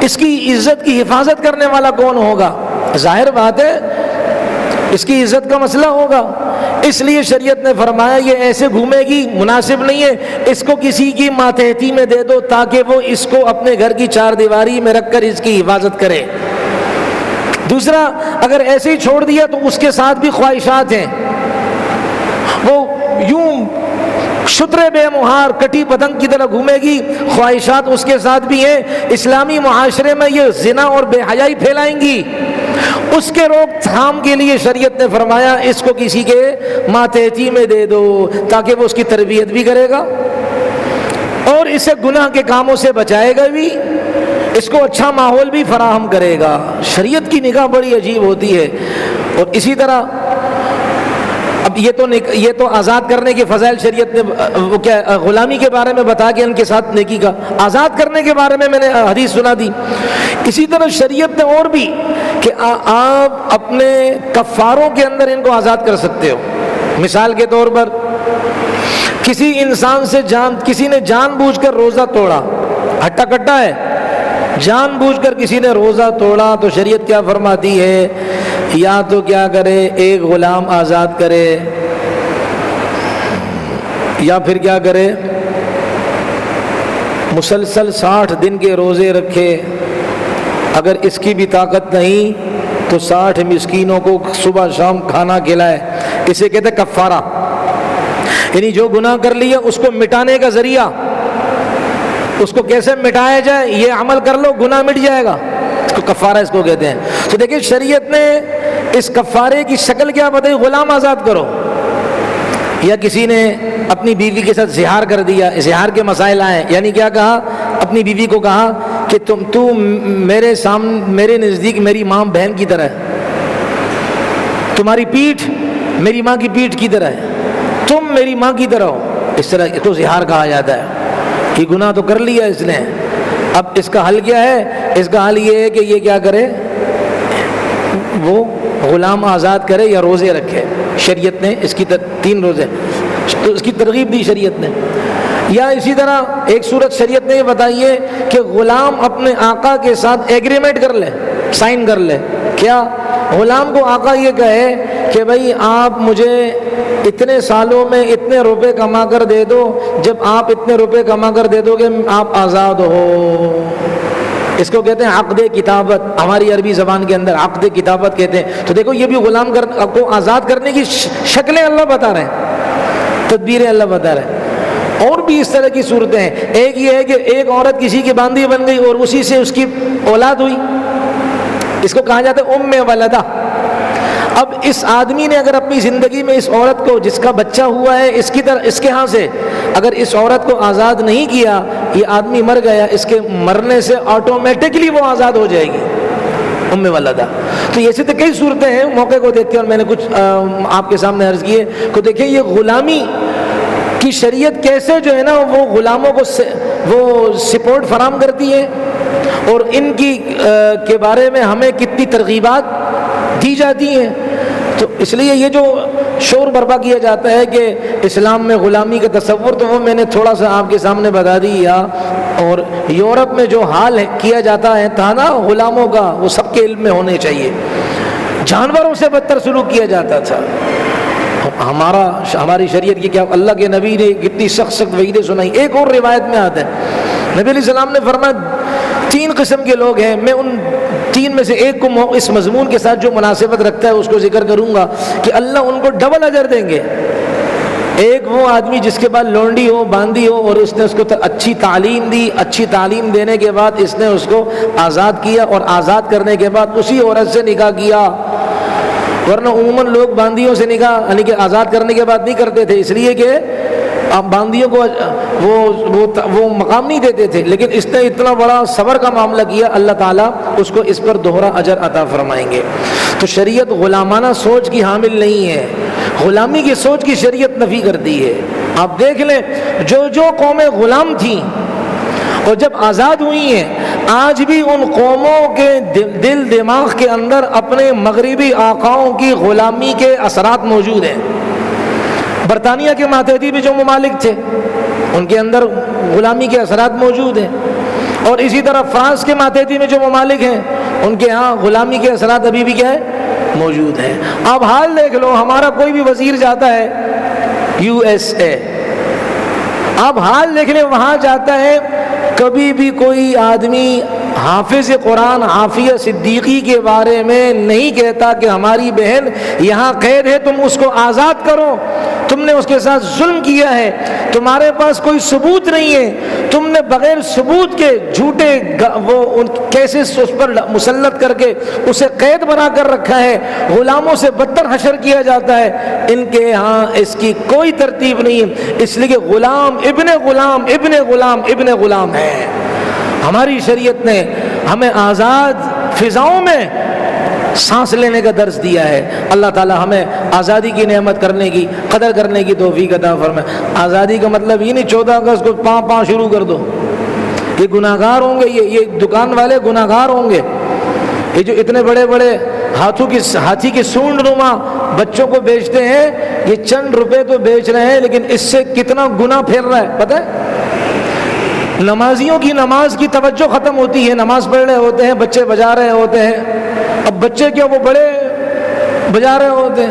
اس کی عزت کی حفاظت کرنے والا کون ہوگا؟ ظاہر بات ہے اس کی عزت کا مسئلہ ہوگا، اس لیے شریعت نے فرمایا یہ ایسے گھومے گی مناسب نہیں ہے، اس کو کسی کی ماتحتی میں دے دو تاکہ وہ اس کو اپنے گھر کی چار دیواری میں رکھ کر اس کی حفاظت کرے۔ دوسرا، اگر ایسے ہی چھوڑ دیا تو اس کے ساتھ بھی خواہشات ہیں، وہ یوں شترے بے مہار کٹی پتنگ کی طرح گھومے گی، خواہشات اس کے ساتھ بھی ہیں۔ اسلامی معاشرے میں یہ زنا اور بے حیائی پھیلائیں گی، اس کے روک تھام کے لیے شریعت نے فرمایا اس کو کسی کے ماتحتی میں دے دو تاکہ وہ اس کی تربیت بھی کرے گا اور اسے گناہ کے کاموں سے بچائے گا بھی، اس کو اچھا ماحول بھی فراہم کرے گا۔ شریعت کی نگاہ بڑی عجیب ہوتی ہے۔ اور اسی طرح اب یہ تو آزاد کرنے کے فضائل شریعت نے وہ کیا غلامی کے بارے میں بتا کے ان کے ساتھ نیکی کا، آزاد کرنے کے بارے میں نے حدیث سنا دی۔ اسی طرح شریعت نے اور بھی کہ آپ اپنے کفاروں کے اندر ان کو آزاد کر سکتے ہو۔ مثال کے طور پر کسی انسان سے کسی نے جان بوجھ کر روزہ توڑا، ہٹا کٹا ہے، جان بوجھ کر کسی نے روزہ توڑا تو شریعت کیا فرماتی ہے؟ یا تو کیا کرے، ایک غلام آزاد کرے، یا پھر کیا کرے مسلسل 60 دن کے روزے رکھے، اگر اس کی بھی طاقت نہیں تو 60 مسکینوں کو صبح شام کھانا کھلائے۔ اسے کہتے ہیں کفارہ، یعنی جو گناہ کر لیا اس کو مٹانے کا ذریعہ، اس کو کیسے مٹایا جائے، یہ عمل کر لو گناہ مٹ جائے گا، اس کو کفارہ اس کو کہتے ہیں۔ تو دیکھیں شریعت نے اس کفارے کی شکل کیا بتائی؟ غلام آزاد کرو، یا کسی نے اپنی بیوی کے ساتھ زہار کر دیا، زہار کے مسائل آئے، یعنی کیا کہا؟ اپنی بیوی کو کہا کہ تو میرے نزدیک میری ماں بہن کی طرح ہے، تمہاری پیٹھ میری ماں کی پیٹھ کی طرح ہے، تم میری ماں کی طرح ہو، اس طرح تو زہار کہا جاتا ہے۔ یہ گناہ تو کر لیا اس نے، اب اس کا حل کیا ہے؟ اس کا حل یہ ہے کہ یہ کیا کرے، وہ غلام آزاد کرے یا روزے رکھے۔ شریعت نے اس کی 3 روزے تو اس کی ترغیب دی شریعت نے۔ یا اسی طرح ایک صورت شریعت نے یہ بتائی ہے کہ غلام اپنے آقا کے ساتھ ایگریمنٹ کر لے، سائن کر لے۔ کیا؟ غلام کو آقا یہ کہے کہ بھائی آپ مجھے اتنے سالوں میں اتنے روپے کما کر دے دو، جب آپ اتنے روپے کما کر دے دو گے آپ آزاد ہو۔ اس کو کہتے ہیں عقد کتابت، ہماری عربی زبان کے اندر عقد کتابت کہتے ہیں۔ تو دیکھو یہ بھی غلام کو آزاد کرنے کی شکلیں اللہ بتا رہے ہیں، تدبیریں اللہ بتا رہے ہیں۔ اور بھی اس طرح کی صورتیں ہیں۔ ایک یہ ہے کہ ایک عورت کسی کی باندھی بن گئی اور اسی سے اس کی اولاد ہوئی، اس کو کہا جاتا ہے ام ولدہ۔ اب اس آدمی نے اگر اپنی زندگی میں اس عورت کو جس کا بچہ ہوا ہے اس کے ہاں سے اگر اس عورت کو آزاد نہیں کیا، یہ آدمی مر گیا، اس کے مرنے سے آٹومیٹکلی وہ آزاد ہو جائے گی، ام ولدہ۔ تو ایسے تو کئی صورتیں ہیں، موقع کو دیکھتے ہیں اور میں نے کچھ آپ کے سامنے عرض کیے کہ دیکھیں یہ غلامی کی شریعت کیسے جو ہے نا وہ غلاموں کو وہ سپورٹ فراہم کرتی ہے، اور ان کی کے بارے میں ہمیں کتنی ترغیبات دی جاتی ہیں۔ تو اس لیے یہ جو شور برپا کیا جاتا ہے کہ اسلام میں غلامی کا تصور، تو وہ میں نے تھوڑا سا آپ کے سامنے بتا دیا۔ اور یورپ میں جو حال کیا جاتا ہے تھا نا غلاموں کا، وہ سب کے علم میں ہونے چاہیے، جانوروں سے بدتر سلوک کیا جاتا تھا۔ ہماری شریعت کی کیا، اللہ کے نبی نے کتنی سخت وعیدیں سنائی۔ ایک اور روایت میں آتا ہے نبی علیہ السلام نے فرمایا 3 قسم کے لوگ ہیں، میں ان 3 میں سے ایک کو اس مضمون کے ساتھ جو مناسبت رکھتا ہے اس کو ذکر کروں گا کہ اللہ ان کو ڈبل اجر دیں گے۔ ایک وہ آدمی جس کے بعد لونڈی ہو، باندھی ہو، اور اس نے اس کو اچھی تعلیم دی، اچھی تعلیم دینے کے بعد اس نے اس کو آزاد کیا، اور آزاد کرنے کے بعد اسی عورت سے نکاح کیا، ورنہ عموماً لوگ باندیوں سے نکاح یعنی کہ آزاد کرنے کے بعد نہیں کرتے تھے، اس لیے کہ باندیوں کو وہ مقام نہیں دیتے تھے، لیکن اس نے اتنا بڑا صبر کا معاملہ کیا، اللہ تعالیٰ اس کو اس پر دوہرا اجر عطا فرمائیں گے۔ تو شریعت غلامانہ سوچ کی حامل نہیں ہے، غلامی کی سوچ کی شریعت نفی کرتی ہے۔ آپ دیکھ لیں جو قومیں غلام تھیں اور جب آزاد ہوئی ہیں، آج بھی ان قوموں کے دل دماغ کے اندر اپنے مغربی آقاؤں کی غلامی کے اثرات موجود ہیں۔ برطانیہ کے ماتحتی بھی جو ممالک تھے ان کے اندر غلامی کے اثرات موجود ہیں، اور اسی طرح فرانس کے ماتحتی میں جو ممالک ہیں ان کے ہاں غلامی کے اثرات ابھی بھی کیا ہے موجود ہیں۔ اب حال دیکھ لو، ہمارا کوئی بھی وزیر جاتا ہے USA، اب حال دیکھ لیں وہاں جاتا ہے، کبھی بھی کوئی آدمی حافظ قرآن عافیہ صدیقی کے بارے میں نہیں کہتا کہ ہماری بہن یہاں قید ہے، تم اس کو آزاد کرو، تم نے اس کے ساتھ ظلم کیا ہے، تمہارے پاس کوئی ثبوت نہیں ہے، تم نے بغیر ثبوت کے جھوٹے وہ کیسز اس پر مسلط کر کے اسے قید بنا کر رکھا ہے، غلاموں سے بدتر حشر کیا جاتا ہے۔ ان کے ہاں اس کی کوئی ترتیب نہیں ہے، اس لیے کہ غلام ابن غلام ابن غلام ابن غلام ہے۔ ہماری شریعت نے ہمیں آزاد فضاؤں میں سانس لینے کا درس دیا ہے۔ اللہ تعالی ہمیں آزادی کی نعمت کرنے کی، قدر کرنے کی توفیق عطا فرمائے۔ آزادی کا مطلب یہ نہیں 14 اگست کو پاں شروع کر دو، یہ گناہگار ہوں گے، یہ دکان والے گناہگار ہوں گے، یہ جو اتنے بڑے بڑے ہاتھی کی سونڈ نما بچوں کو بیچتے ہیں، یہ چند روپے تو بیچ رہے ہیں لیکن اس سے کتنا گناہ پھیل رہا ہے پتہ ہے؟ نمازیوں کی نماز کی توجہ ختم ہوتی ہے، نماز پڑھ رہے ہوتے ہیں، بچے بجا رہے ہوتے ہیں، اب بچے کیا وہ بڑے بجا رہے ہوتے ہیں،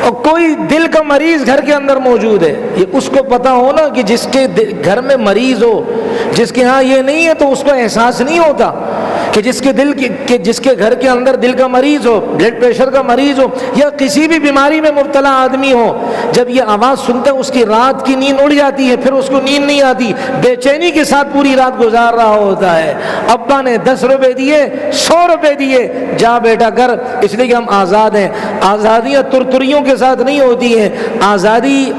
اور کوئی دل کا مریض گھر کے اندر موجود ہے، یہ اس کو پتا ہو نا کہ جس کے گھر میں مریض ہو، جس کے ہاں یہ نہیں ہے تو اس کو احساس نہیں ہوتا کہ جس کے گھر کے اندر دل کا مریض ہو، بلڈ پریشر کا مریض ہو، یا کسی بھی بیماری میں مبتلا آدمی ہو، جب یہ آواز سنتا ہے اس کی رات کی نیند اڑ جاتی ہے، پھر اس کو نیند نہیں آتی، بے چینی کے ساتھ پوری رات گزار رہا ہوتا ہے۔ ابا نے 10 روپے دیے، 100 روپے دیے، جا بیٹا کر، اس لیے کہ ہم آزاد ہیں۔ آزادیاں ترتریوں کے ساتھ نہیں ہوتی ہیں، آزادی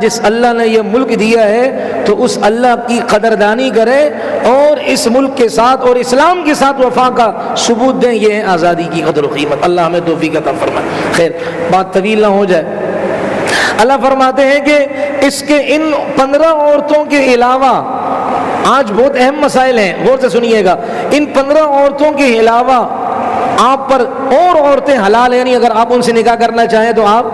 جس اللہ نے یہ ملک دیا ہے تو اس اللہ کی قدردانی کرے اور اس ملک کے ساتھ اور اسلام کے ساتھ وفا کا ثبوت دیں، یہ ہے آزادی کی قدر و قیمت۔ اللہ ہمیں توفیق عطا فرمائے۔ خیر، بات طویل نہ ہو جائے، اللہ فرماتے ہیں کہ اس کے ان 15 عورتوں کے علاوہ، آج بہت اہم مسائل ہیں، غور سے سنیے گا، ان 15 عورتوں کے علاوہ آپ پر اور عورتیں حلال ہیں، یعنی اگر آپ ان سے نکاح کرنا چاہیں تو آپ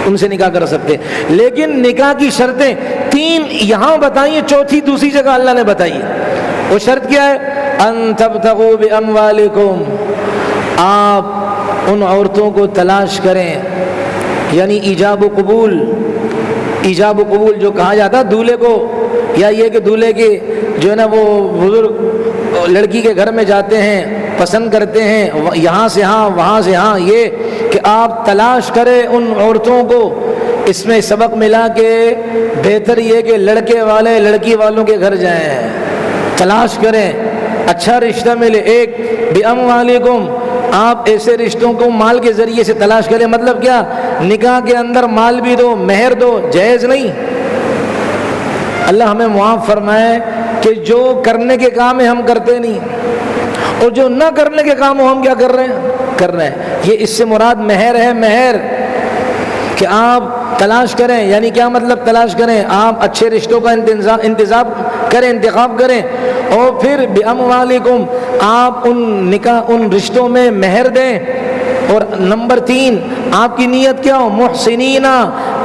ان سے نکاح کر سکتے، لیکن نکاح کی شرطیں 3 یہاں بتائیے، چوتھی دوسری جگہ اللہ نے بتائی ہے۔ وہ شرط کیا ہے؟ ان تبتغوا باموالکم، آپ ان عورتوں کو تلاش کریں، یعنی ایجاب و قبول جو کہا جاتا دولہے کو، یا یہ کہ دولہے کے جو ہے نا وہ بزرگ لڑکی کے گھر میں جاتے ہیں، پسند کرتے ہیں، یہاں سے ہاں وہاں سے ہاں، یہ کہ آپ تلاش کریں ان عورتوں کو۔ اس میں سبق ملا کہ بہتر یہ کہ لڑکے والے لڑکی والوں کے گھر جائیں، تلاش کریں، اچھا رشتہ ملے۔ ایک باموالکم، آپ ایسے رشتوں کو مال کے ذریعے سے تلاش کریں، مطلب کیا؟ نکاح کے اندر مال بھی دو، مہر دو، جائز نہیں۔ اللہ ہمیں معاف فرمائے کہ جو کرنے کے کام ہے ہم کرتے نہیں، اور جو نہ کرنے کے کام ہو ہم کیا کر رہے ہیں۔ یہ اس سے مراد مہر ہے، مہر، کہ آپ تلاش کریں، یعنی کیا مطلب تلاش کریں؟ آپ اچھے رشتوں کا انتخاب کریں، اور پھر باموالکم، آپ ان رشتوں میں مہر دیں۔ اور نمبر 3، آپ کی نیت کیا ہو؟ محسنین،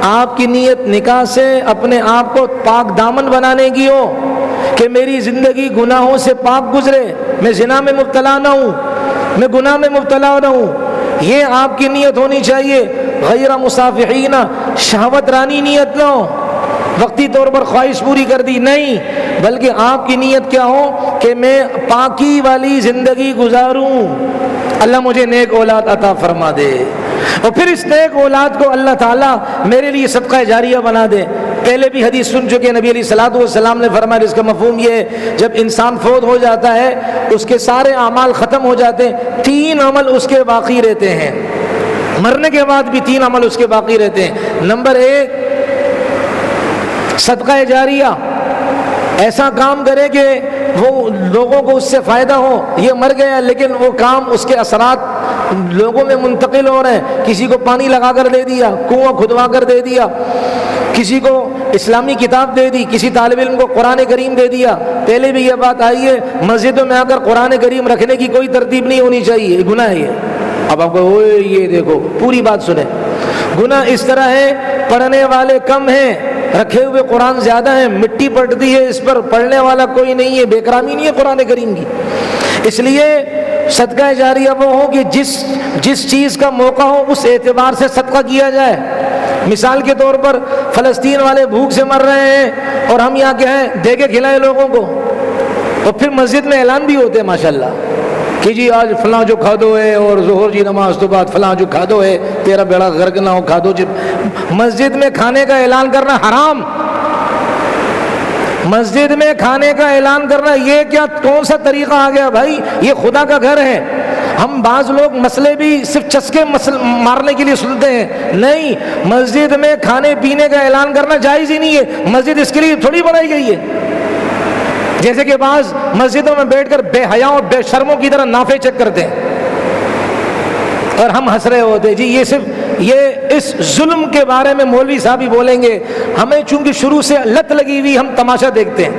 آپ کی نیت نکاح سے اپنے آپ کو پاک دامن بنانے کی ہو کہ میری زندگی گناہوں سے پاک گزرے، میں زنا میں مبتلا نہ ہوں، میں گناہ میں مبتلا نہ ہوں، یہ آپ کی نیت ہونی چاہیے۔ غیر مصافحین، شہوت رانی نیت نہ ہو، وقتی طور پر خواہش پوری کر دی، نہیں، بلکہ آپ کی نیت کیا ہو کہ میں پاکی والی زندگی گزاروں، اللہ مجھے نیک اولاد عطا فرما دے، اور پھر اس نیک اولاد کو اللہ تعالیٰ میرے لیے صدقہ جاریہ بنا دے۔ پہلے بھی حدیث سن چکے، نبی علیہ الصلوۃ والسلام نے فرمایا، اس کا مفہوم یہ ہے جب انسان فوت ہو جاتا ہے اس کے سارے اعمال ختم ہو جاتے ہیں، 3 عمل اس کے باقی رہتے ہیں، مرنے کے بعد بھی 3 عمل اس کے باقی رہتے ہیں۔ نمبر 1، صدقہ جاریہ، ایسا کام کرے کہ وہ لوگوں کو اس سے فائدہ ہو، یہ مر گیا لیکن وہ کام، اس کے اثرات لوگوں میں منتقل ہو رہے ہیں، کسی کو پانی لگا کر دے دیا، کنواں کھدوا کر دے دیا، کسی کو اسلامی کتاب دے دی، کسی طالب علم کو قرآن کریم دے دیا۔ پہلے بھی یہ بات آئی ہے، مسجدوں میں آ کر قرآن کریم رکھنے کی کوئی ترتیب نہیں ہونی چاہیے، یہ گناہ ہے۔ یہ اب آپ کو یہ دیکھو، پوری بات سنیں، گناہ اس طرح ہے، پڑھنے والے کم ہیں، رکھے ہوئے قرآن زیادہ ہیں، مٹی پڑتی ہے اس پر، پڑھنے والا کوئی نہیں ہے، بے کرامی نہیں ہے قرآن کریم کی۔ اس لیے صدقہ جاریہ وہ ہو کہ جس چیز کا موقع ہو اس اعتبار سے صدقہ کیا جائے. مثال کے طور پر فلسطین والے بھوک سے مر رہے ہیں اور ہم یہاں کیا ہے دے کے کھلائے لوگوں کو, اور پھر مسجد میں اعلان بھی ہوتے ہیں ماشاءاللہ کہ جی آج فلاں جو کھادو ہے اور ظہر کی نماز تو بعد فلاں جو کھادو ہے تیرا بیڑا غرق نہ ہو کھادو. جب مسجد میں کھانے کا اعلان کرنا حرام, مسجد میں کھانے کا اعلان کرنا یہ کیا کون سا طریقہ آ گیا بھائی؟ یہ خدا کا گھر ہے. ہم بعض لوگ مسئلے بھی صرف چسکے مارنے کے لیے سنتے ہیں, نہیں, مسجد میں کھانے پینے کا اعلان کرنا جائز ہی نہیں ہے. مسجد اس کے لیے تھوڑی بنائی گئی ہے. جیسے کہ بعض مسجدوں میں بیٹھ کر بے حیاؤں اور بے شرموں کی طرح نافے چیک کرتے ہیں اور ہم ہنس رہے ہوتے جی. یہ اس ظلم کے بارے میں مولوی صاحب ہی بولیں گے. ہمیں چونکہ شروع سے لت لگی ہوئی, ہم تماشا دیکھتے ہیں,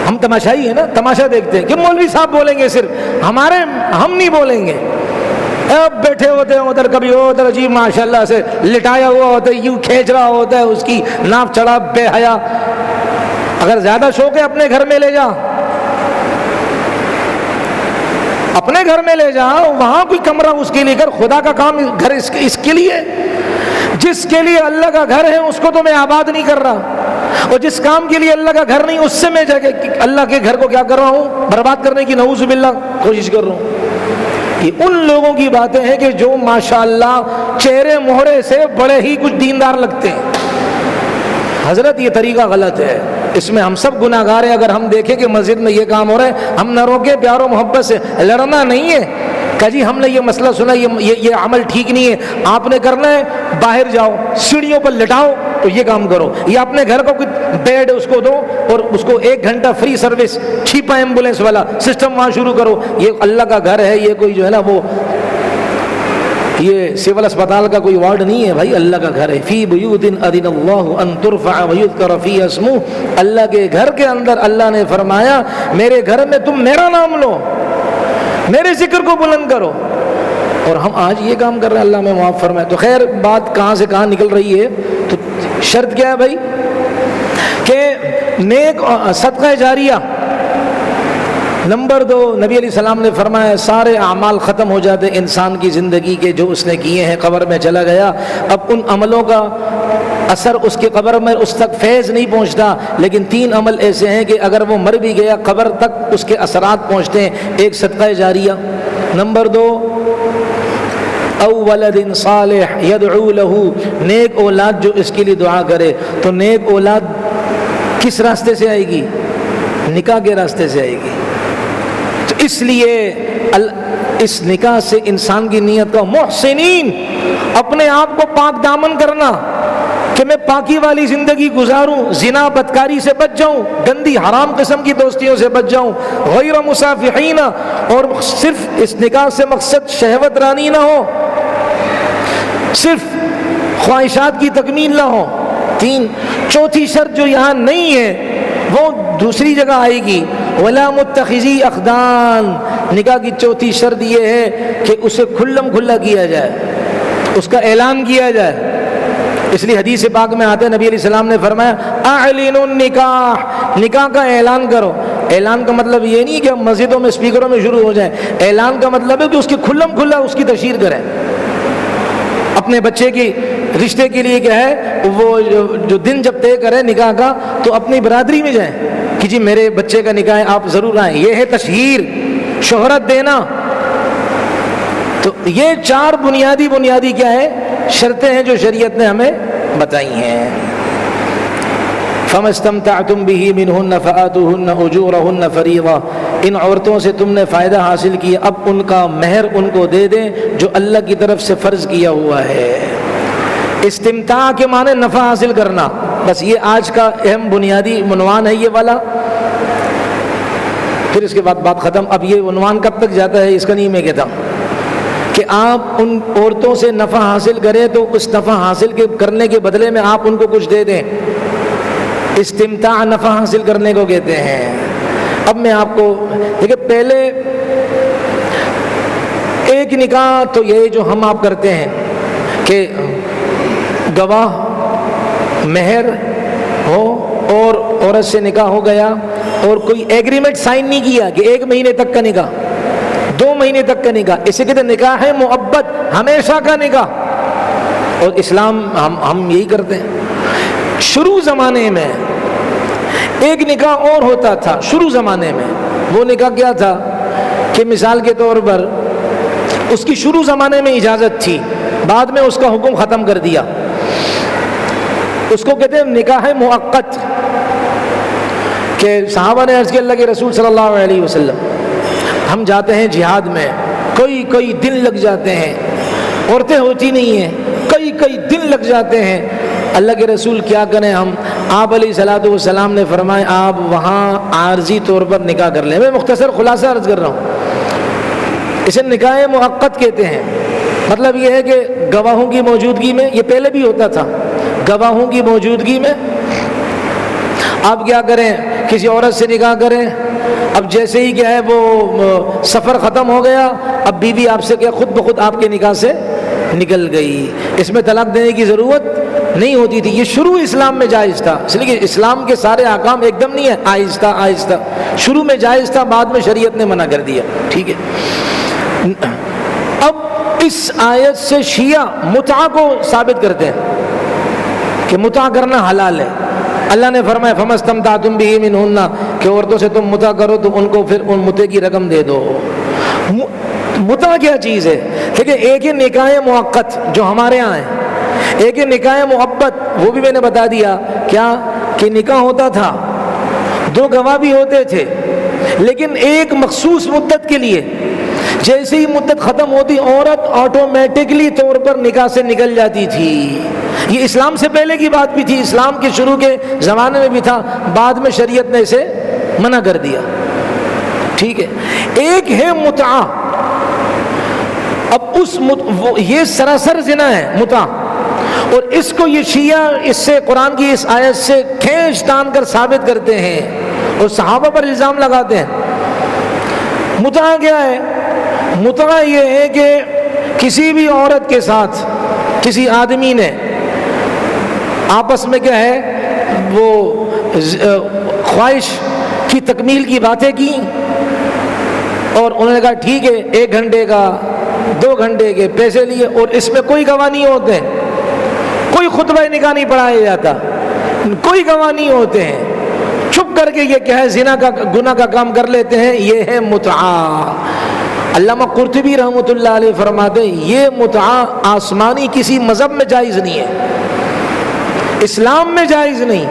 ہم تماشائی ہیں نا, تماشا دیکھتے ہیں کہ مولوی صاحب بولیں گے صرف, ہم نہیں بولیں گے. اب بیٹھے ہوتے ہیں ادھر, کبھی ادھر عجیب ماشاءاللہ سے لٹایا ہوا ہوتا ہے, یوں کھینچ رہا ہوتا ہے, اس کی ناف چڑھا بے حیا. اگر زیادہ شوق ہے اپنے گھر میں لے جا, اپنے گھر میں لے جا, وہاں کوئی کمرہ اس کے لیے کر. خدا کا کام گھر اس کے لیے, جس کے لیے اللہ کا گھر ہے اس کو تو میں آباد نہیں کر رہا, اور جس کام کے لیے اللہ کا گھر نہیں اس سے میں جا کے اللہ کے گھر کو کیا کر رہا ہوں, برباد کرنے کی نعوذ باللہ کوشش کر رہا ہوں. یہ ان لوگوں کی باتیں ہیں کہ جو ماشاءاللہ چہرے مہرے سے بڑے ہی کچھ دیندار لگتے ہیں. حضرت یہ طریقہ غلط ہے, اس میں ہم سب گناہ گار ہیں. اگر ہم دیکھیں کہ مسجد میں یہ کام ہو رہا ہے, ہم نہ روکیں, پیار و محبت سے. لڑنا نہیں ہے کہ جی ہم نے یہ مسئلہ سنا, یہ عمل ٹھیک نہیں ہے, آپ نے کرنا ہے باہر جاؤ, سیڑھیوں پر لٹاؤ تو یہ کام کرو, یا اپنے گھر کا کوئی بیڈ اس کو دو اور اس کو 1 گھنٹہ فری سروس چھپا ایمبولینس والا سسٹم وہاں شروع کرو. یہ اللہ کا گھر ہے, یہ کوئی جو ہے نا وہ یہ سول اسپتال کا کوئی وارڈ نہیں ہے بھائی, اللہ کا گھر ہے. فی بیوت اذن اللہ ان ترفع ویذکر فیہا اسمہ, اللہ کے گھر کے اندر اللہ نے فرمایا میرے گھر میں تم میرا نام لو, میرے ذکر کو بلند کرو. اور ہم آج یہ کام کر رہے ہیں, اللہ میں معاف فرمائے. تو خیر بات کہاں سے کہاں نکل رہی ہے, تو شرط کیا ہے بھائی کہ نیک صدقہ جاریہ. نمبر 2, نبی علیہ السلام نے فرمایا سارے اعمال ختم ہو جاتے انسان کی زندگی کے جو اس نے کیے ہیں, قبر میں چلا گیا, اب ان عملوں کا اثر اس کے قبر میں اس تک فیض نہیں پہنچتا. لیکن 3 عمل ایسے ہیں کہ اگر وہ مر بھی گیا قبر تک اس کے اثرات پہنچتے ہیں. ایک صدقہ جاریہ, نمبر 2 او ولد صالح یدعو له, نیک اولاد جو اس کے لیے دعا کرے. تو نیک اولاد کس راستے سے آئے گی؟ نکاح کے راستے سے آئے گی. تو اس لیے اس نکاح سے انسان کی نیت کا محسنین, اپنے آپ کو پاک دامن کرنا کہ میں پاکی والی زندگی گزاروں, زنا بدکاری سے بچ جاؤں, گندی حرام قسم کی دوستیوں سے بچ جاؤں, غیر مصافحین, اور صرف اس نکاح سے مقصد شہوت رانی نہ ہو, صرف خواہشات کی تکمیل نہ ہو. 3, چوتھی شرط جو یہاں نہیں ہے وہ دوسری جگہ آئے گی, ولا متخذی اخدان. نکاح کی چوتھی شرط یہ ہے کہ اسے کھلم کھلا کیا جائے, اس کا اعلان کیا جائے. اس لیے حدیث پاک میں آتے نبی علیہ السلام نے فرمایا اعلنوا النکاح, نکاح کا اعلان کرو. اعلان کا مطلب یہ نہیں کہ ہم مسجدوں میں اسپیکروں میں شروع ہو جائیں, اعلان کا مطلب ہے کہ اس کی کھلم کھلا اس کی تشہیر کریں. اپنے بچے کی رشتے کے لیے کیا ہے وہ جو دن جب طے کرے نکاح کا, تو اپنی برادری میں جائیں کہ جی میرے بچے کا نکاح ہے, آپ ضرور آئیں. یہ ہے تشہیر, شہرت دینا. تو یہ 4 بنیادی کیا ہے شرطیں ہیں جو شریعت نے ہمیں بتائی ہیں. فَمَا اسْتَمْتَعْتُمْ بِهِ مِنْهُنَّ فَآتُوهُنَّ أُجُورَهُنَّ فَرِيضَةً. ان عورتوں سے تم نے فائدہ حاصل کیا, اب ان کا مہر ان کو دے دیں جو اللہ کی طرف سے فرض کیا ہوا ہے. استمتاع کے معنی نفع حاصل کرنا, بس یہ آج کا اہم بنیادی عنوان ہے یہ والا. پھر اس کے بعد بات ختم. اب یہ عنوان کب تک جاتا ہے اس کا نہیں میں کہتا کہ آپ ان عورتوں سے نفع حاصل کریں تو اس نفع حاصل کرنے کے بدلے میں آپ ان کو کچھ دے دیں. استمتاع نفع حاصل کرنے کو کہتے ہیں. اب میں آپ کو دیکھیں, پہلے ایک نکاح تو یہ جو ہم آپ کرتے ہیں کہ گواہ مہر ہو اور عورت سے نکاح ہو گیا اور کوئی ایگریمنٹ سائن نہیں کیا کہ 1 مہینے تک کا نکاح, 2 مہینے تک کا نکاح، اسے کہتے ہیں نکاح ہے مؤبد، ہمیشہ کا نکاح۔ اور اسلام ہم یہی کرتے ہیں۔ شروع زمانے میں ایک نکاح اور ہوتا تھا، شروع زمانے میں وہ نکاح کیا تھا کہ مثال کے طور پر اس کی شروع زمانے میں اجازت تھی، بعد میں اس کا حکم ختم کر دیا، اس کو کہتے ہیں نکاح مؤقت۔ کہ صحابہ نے عرض کیا اللہ کے رسول صلی اللہ علیہ وسلم، ہم جاتے ہیں جہاد میں، کئی دن لگ جاتے ہیں، عورتیں ہوتی نہیں ہیں، کئی دن لگ جاتے ہیں، اللہ کے رسول کیا کریں ہم؟ آپ علیہ الصلوۃ والسلام نے فرمایا آپ وہاں عارضی طور پر نکاح کر لیں۔ میں مختصر خلاصہ عرض کر رہا ہوں، اسے نکاح مؤقت کہتے ہیں۔ مطلب یہ ہے کہ گواہوں کی موجودگی میں، یہ پہلے بھی ہوتا تھا، گواہوں کی موجودگی میں آپ کیا کریں، کسی عورت سے نکاح کریں، اب جیسے ہی کیا ہے وہ سفر ختم ہو گیا، اب بیوی آپ سے کیا خود بخود آپ کے نکاح سے نکل گئی، اس میں طلاق دینے کی ضرورت نہیں ہوتی تھی۔ یہ شروع اسلام میں جائز تھا، اس لیے کہ اسلام کے سارے احکام ایک دم نہیں ہے، آہستہ آہستہ شروع میں جائز تھا، بعد میں شریعت نے منع کر دیا، ٹھیک ہے۔ اب اس آیت سے شیعہ متعہ کو ثابت کرتے ہیں کہ متعہ کرنا حلال ہے۔ اللہ نے فرمایا فَمَسْتَمْتَعْتُمْ بِهِ مِنْهُنَّ کہ عورتوں سے تم متعہ کرو تو ان کو پھر ان متعے کی رقم دے دو۔ متعہ کیا چیز ہے؟ لیکن ایک ہے نکاح مؤقت جو ہمارے ہاں ہے، ایک ہے نکاح مؤبد، وہ بھی میں نے بتا دیا کیا کہ نکاح ہوتا تھا، 2 گواہ بھی ہوتے تھے، لیکن ایک مخصوص مدت کے لیے، جیسے ہی مدت ختم ہوتی عورت آٹومیٹکلی طور پر نکاح سے نکل جاتی تھی۔ یہ اسلام سے پہلے کی بات بھی تھی، اسلام کے شروع کے زمانے میں بھی تھا، بعد میں شریعت نے اسے منع کر دیا، ٹھیک ہے۔ ایک ہے متعہ، اب یہ سراسر زنا ہے متعہ، اور اس کو یہ شیعہ اس سے قرآن کی اس آیت سے کھینچ تان کر ثابت کرتے ہیں اور صحابہ پر الزام لگاتے ہیں۔ متعہ کیا ہے؟ متعہ یہ ہے کہ کسی بھی عورت کے ساتھ کسی آدمی نے آپس میں کیا ہے وہ خواہش کی تکمیل کی باتیں کی، اور انہوں نے کہا ٹھیک ہے 1 گھنٹے کا 2 گھنٹے کے پیسے لیے، اور اس میں کوئی گواہ نہیں ہوتے، کوئی خطبہ نکاح نہیں پڑھایا جاتا، کوئی گواہ نہیں ہوتے ہیں، چھپ کر کے یہ کیا ہے زنا کا گناہ کا کام کر لیتے ہیں، یہ ہے متعہ۔ علامہ قرطبی رحمۃ اللہ علیہ فرماتے ہیں یہ متعہ آسمانی کسی مذہب میں جائز نہیں ہے، اسلام میں جائز نہیں،